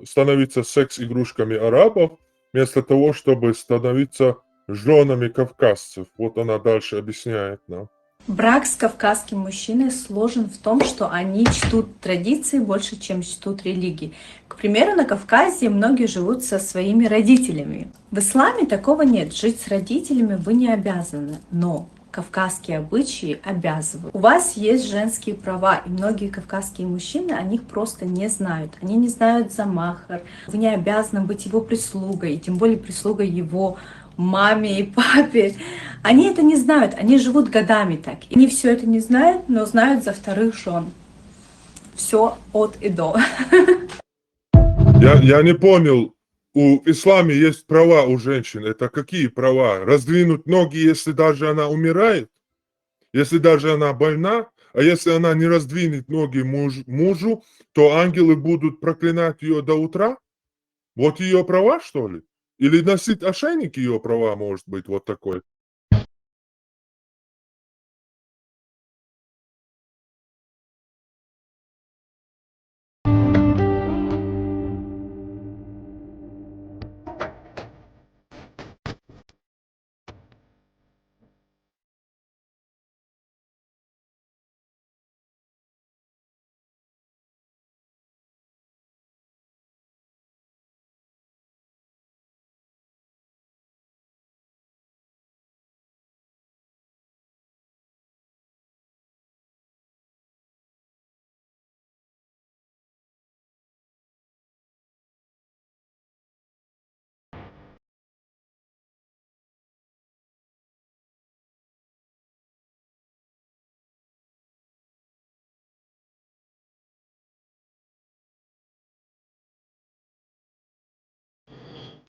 становиться секс-игрушками арабов, вместо того, чтобы становиться женами кавказцев. Вот она дальше объясняет нам. Брак с кавказским мужчиной сложен в том, что они чтут традиции больше, чем чтут религии. К примеру, на Кавказе многие живут со своими родителями. В исламе такого нет. Жить с родителями вы не обязаны, но кавказские обычаи обязывают. У вас есть женские права, и многие кавказские мужчины о них просто не знают. Они не знают за махар. Вы не обязаны быть его прислугой, и тем более прислугой его маме и папе. Они это не знают, они живут годами так. И они все это не знают, но знают за вторых жен. Все от и до. Я не понял, у исламе есть права у женщин. Это какие права? Раздвинуть ноги, если даже она умирает? Если даже она больна? А если она не раздвинет ноги мужу, то ангелы будут проклинать ее до утра? Вот ее права, что ли? Или носить ошейник ее права, может быть, вот такой?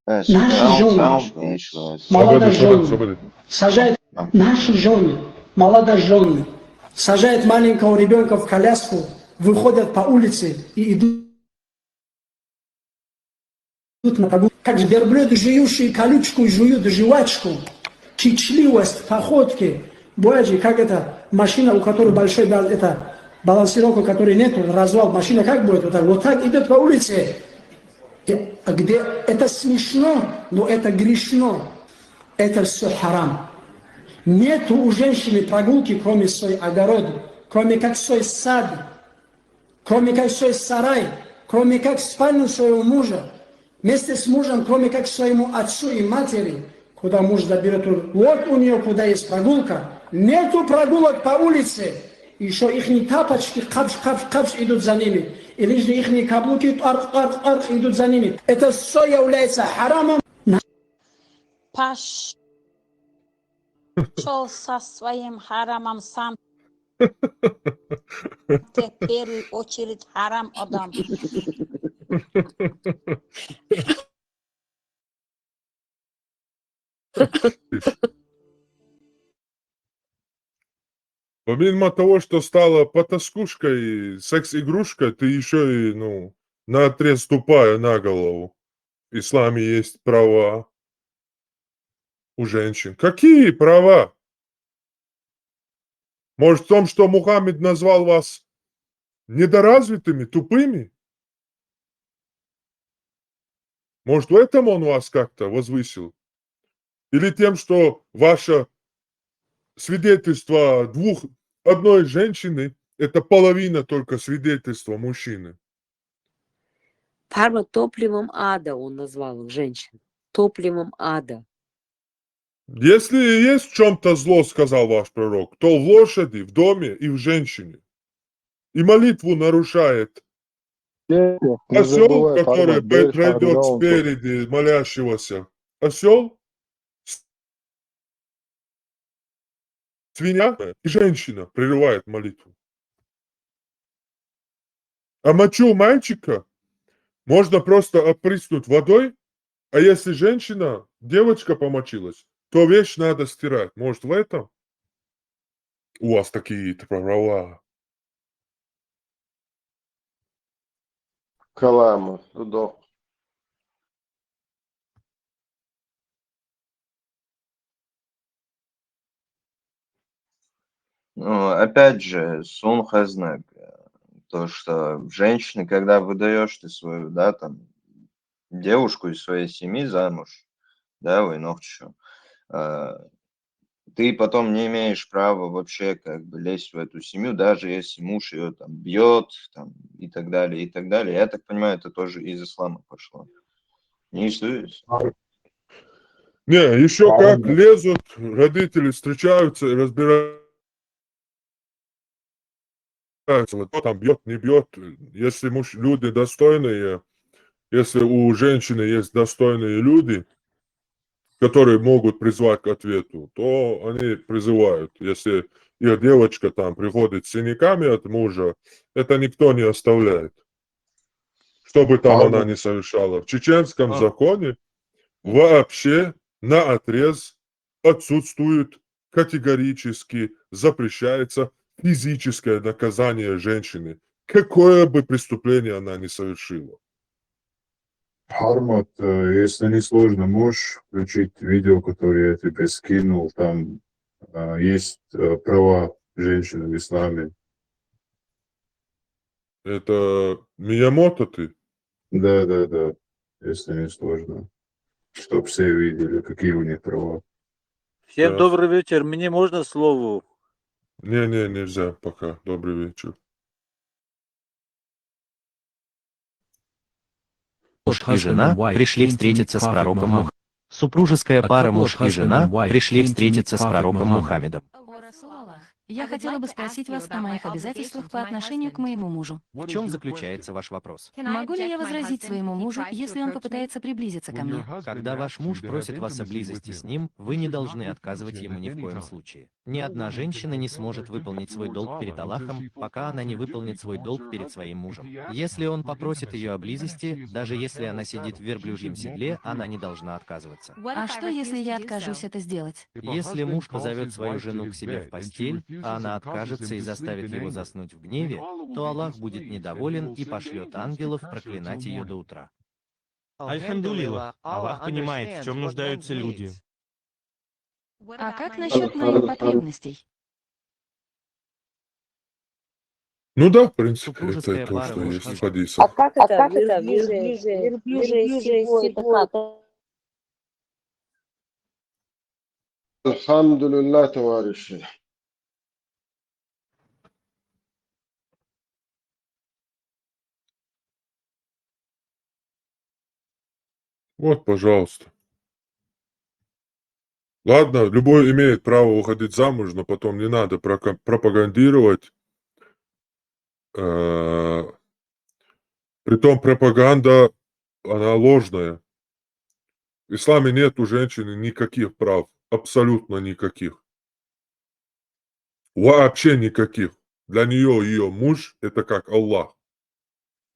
Наши жены, молодожены, сажают наши жены, молодожены, сажают маленького ребенка в коляску, выходят по улице и идут на прогулку. Как верблюды, жующие колючку, жуют жвачку, кичливость в походке. Боже, как это машина, у которой большой это балансировка, которой нету, развал, машина как будет? Вот так идет по улице. Где это смешно, но это грешно. Это все харам. Нету у женщины прогулки, кроме свой огород, кроме как свой сад, кроме как свой сарай, кроме как спальню своего мужа. Вместе с мужем, кроме как своему отцу и матери, куда муж заберет. Вот у нее куда есть прогулка. Нету прогулок по улице. Еще их тапочки, капш идут за ними. Или же их каблуки, арх идут за ними. Это все является харамом. Пошел со своим харамом сам. Ты в первую очередь харам адам. Помимо того, что стала потаскушкой, секс-игрушкой, ты еще и, наотрез тупая на голову. В исламе есть права у женщин. Какие права? Может, в том, что Мухаммед назвал вас недоразвитыми, тупыми? Может, в этом он вас как-то возвысил? Или тем, что ваше свидетельство одной женщины – это половина только свидетельства мужчины? Харма топливом ада он назвал их, женщин. Топливом ада. Если и есть в чем-то зло, сказал ваш пророк, то в лошади, в доме и в женщине. И молитву нарушает осел, который пройдет спереди молящегося. Осел, свинья и женщина прерывает молитву. А мочу мальчика можно просто опрыснуть водой, а если женщина, девочка помочилась, то вещь надо стирать. Может, в этом у вас такие-то права? Калама, Дудо. Ну, опять же, Сун Хазнек, то, что женщины, когда выдаешь ты свою, да, там, девушку из своей семьи замуж, да, войновчу, ты потом не имеешь права вообще как бы лезть в эту семью, даже если муж ее там бьет, там, и так далее, и так далее. Я так понимаю, это тоже из ислама пошло. Не история? Не, еще как лезут, родители встречаются и разбираются, вот кто там бьет, не бьет. Если люди достойные, если у женщины есть достойные люди, которые могут призвать к ответу, то они призывают. Если их девочка там приходит с синяками от мужа, это никто не оставляет. Что бы там она ни совершала. В чеченском законе вообще наотрез отсутствует, категорически запрещается физическое наказание женщины, какое бы преступление она ни совершила. Хармат, если не сложно, можешь включить видео, которое я тебе скинул, там есть права женщины в исламе. Это Миямото ты? Да, если не сложно. Чтоб все видели, какие у них права. Всем Да. добрый вечер. Мне можно слово? Не, нельзя пока. Добрый вечер. Муж и жена пришли встретиться с пророком Мухаммедом. Супружеская пара муж и жена пришли встретиться с пророком Мухаммедом. Я хотела бы спросить вас о моих обязательствах по отношению к моему мужу. В чем заключается ваш вопрос? Могу ли я возразить своему мужу, если он попытается приблизиться ко мне? Когда ваш муж просит вас о близости с ним, вы не должны отказывать ему ни в коем случае. Ни одна женщина не сможет выполнить свой долг перед Аллахом, пока она не выполнит свой долг перед своим мужем. Если он попросит ее о близости, даже если она сидит в верблюжьем седле, она не должна отказываться. А что, если я откажусь это сделать? Если муж позовет свою жену к себе в постель, а она откажется и заставит его заснуть в гневе, то Аллах будет недоволен и пошлет ангелов проклинать ее до утра. Альхамдулилла, Аллах понимает, в чем нуждаются люди. А как насчет моих потребностей? Ну да, в принципе, это Супружеская то, пара что муж есть и в жена. хадисах. А как это? Верблюжье седло, это как? Альхамдулилля, товарищи. Вот, пожалуйста. Ладно, любой имеет право выходить замуж, но потом не надо пропагандировать. Притом пропаганда, она ложная. В исламе нет у женщины никаких прав, абсолютно никаких. Вообще никаких. Для нее ее муж – это как Аллах.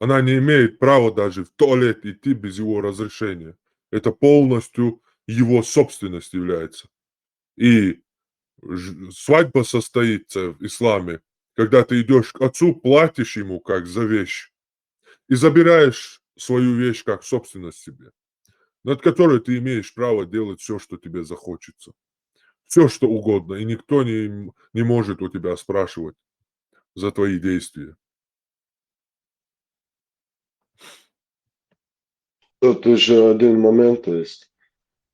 Она не имеет права даже в туалет идти без его разрешения. Это полностью его собственность является. И свадьба состоится в исламе, когда ты идешь к отцу, платишь ему как за вещь и забираешь свою вещь как собственность себе, над которой ты имеешь право делать все, что тебе захочется. Все, что угодно. И никто не может у тебя спрашивать за твои действия. Тут еще один момент есть.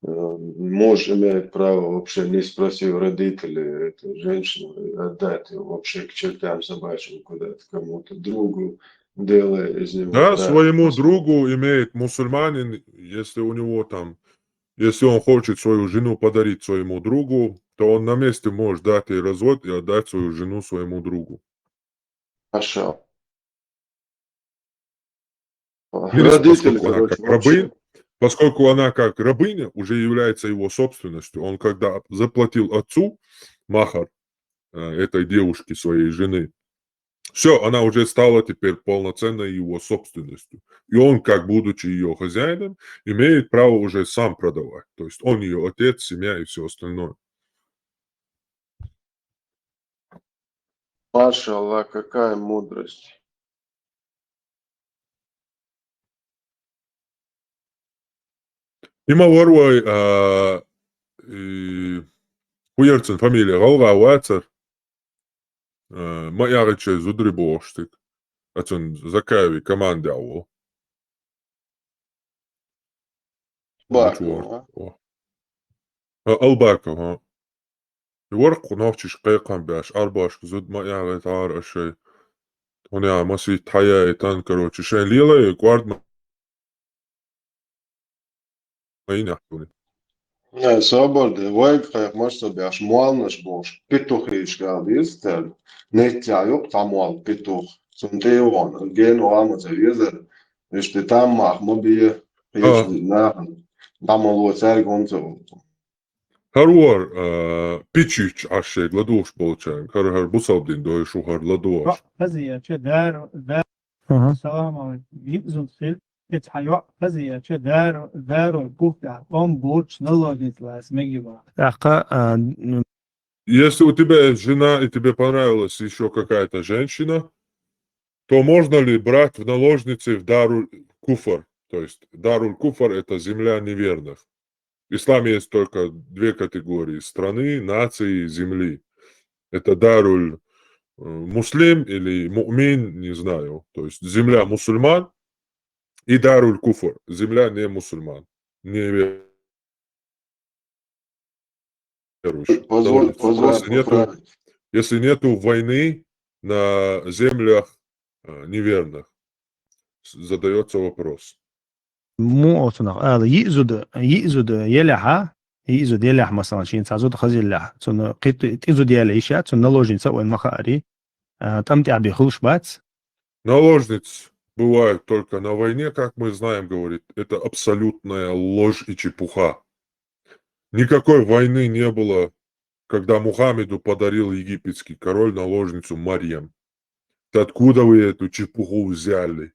Муж имеет право вообще, не спросив родителей эту женщину, отдать ее вообще к чертям собачьим куда-то, кому-то другу, делая из него. Да, своему другу имеет мусульманин, если у него там, если он хочет свою жену подарить своему другу, то он на месте может дать ей развод и отдать свою жену своему другу. Хорошо. Родители, поскольку она как рабыня уже является его собственностью, он когда заплатил отцу махар этой девушки, своей жены, все, она уже стала теперь полноценной его собственностью. И он, как будучи ее хозяином, имеет право уже сам продавать. То есть он ее отец, семья и все остальное. Машаллах, какая мудрость. Има варвай хуерцен фамилия Галга Вацер, маярыча зудрибоштик, ацен закаеви командяу. Бакова. Албакова. ورق نوفش قيقان باش أرباش زود ما يعني تعار أشي هنا مسي تحيا إتان كروتش شين ليلة يقارد ما ينحكوني. Ja, sabardi, vajag, ka mēs to bijām molnaši būs. Pituhīši kādi izcēli. Netjājok tamual pituh. Sun teon, genu amazē iezara. Išti tamāk, man bija pieši nāhan. Tamalo cērguncu. Харвар пичич ашей гладуш получаем. Хар бусалдин доишу хар ладуаш. فزية دار السلام عليكم يبزن خير يتحيوا فزية دار الكوفة قوم بوش نلوجت لاس ميجيبا. Если у тебя есть жена и тебе понравилась еще какая-то женщина, то можно ли брать в наложницы в Даруль Куфар? То есть Даруль Куфар — это земля неверных. В исламе есть только две категории: страны, нации, земли. Это Даруль Муслим или Му'мин, не знаю. То есть земля мусульман и Даруль Куфар, земля не мусульман, не верующих. Если нету войны на землях неверных, задается вопрос. مو أصنع يأزد يلح مثلا شين تعزود خزي اللح تون قيت تأزد يلعيشات تون نلوجين سوى المخاري تمتع بخلش بات. Наложниц бывает только на войне, как мы знаем, говорит. Это абсолютная ложь и чепуха. Никакой войны не было, когда Мухаммеду подарил египетский король наложницу Марьям. Откуда вы эту чепуху взяли?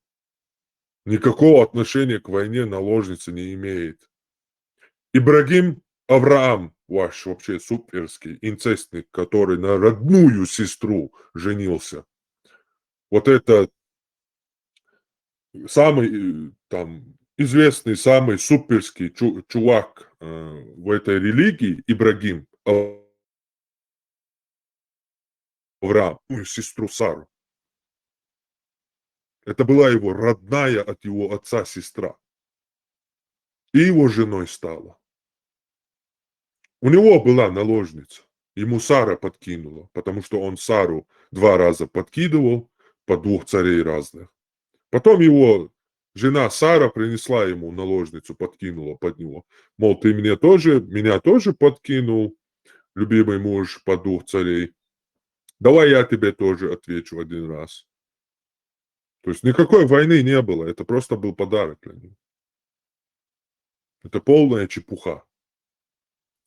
Никакого отношения к войне наложница не имеет. Ибрагим Авраам, ваш вообще суперский инцестник, который на родную сестру женился. Вот это самый там известный, самый суперский чувак в этой религии, Ибрагим Авраам, сестру Сару. Это была его родная от его отца сестра. И его женой стала. У него была наложница. Ему Сара подкинула, потому что он Сару 2 раза подкидывал под 2 царей разных. Потом его жена Сара принесла ему наложницу, подкинула под него. Мол, ты меня тоже подкинул, любимый муж, под 2 царей. Давай я тебе тоже отвечу 1 раз. То есть никакой войны не было, это просто был подарок для них. Это полная чепуха.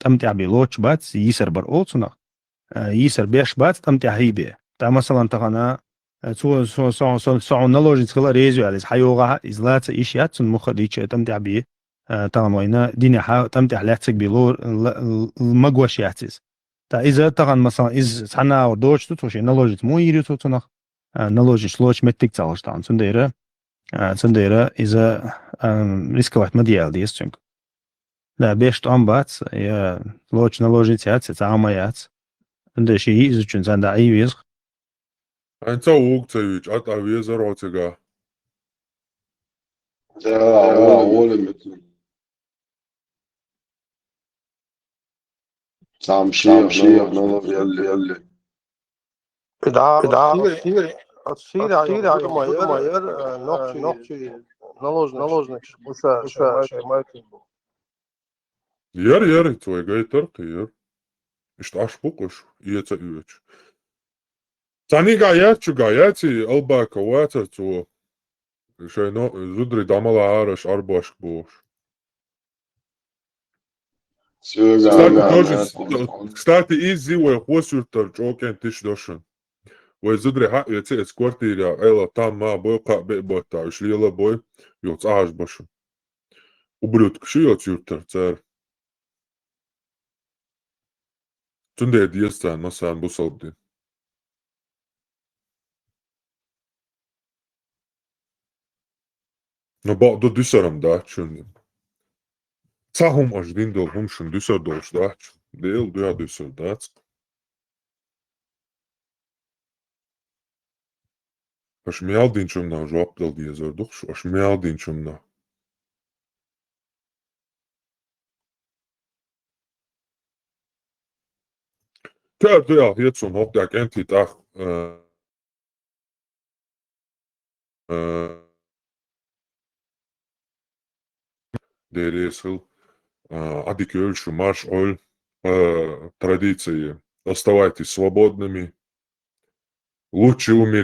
تمتع بلوتش بات يسر برقوتنا يسر بيش بات تمتع هيبه تا مثلا تغنا سو نلوجين خلا ريزو على حيوغا ازلات ايشيات مخديش تمتع بيه تغموينا دينها تمتع لاتك بلور المغوشياتس تا اذا تغن مثلا از سنا ودوش توشي نلوجيت مو يريتو تنخ نلوجين شلوش متك تالشتان سنديره اذا ريسكوات مديال ديستنك لا بيش طعمبات يا لوش نلوجيت ياتس تعميات عند شيء اذا كنت عند اي ويز انت وقتيج ات اويزر اوتيغا سام شيخ يلا отширяю, ногчи, наложник, Yer, tvoj gaitarka, yer. İşte aş bukuş, iece üç. Sani gayeci, albaka vata to. Šai no, zudri damala āraš arbošk būš. Kstати, izdzīvoja hosjurtar čokien tiši došan. Vai zudri haieci kvartīrā, ela tam mā bojkā bēbotā, iš liela boj, jots āžbašan. Ubrut kši jots jurtar cer. Tunde diestēn masēn busaldi. No do Düsseldorf dačun. Cahum až dindol humšun Düsseldorf dačun. Dēl dojā Düsseldorf dač. Aš mjaldinčum nav žu apdaldies ar dukšu. Aš mjaldinčum nav. Tēr dojā hietsun hopdāk entitāk. DRSL, Адикёльшу, марш, оль, традиции. Оставайтесь свободными. Лучше умереть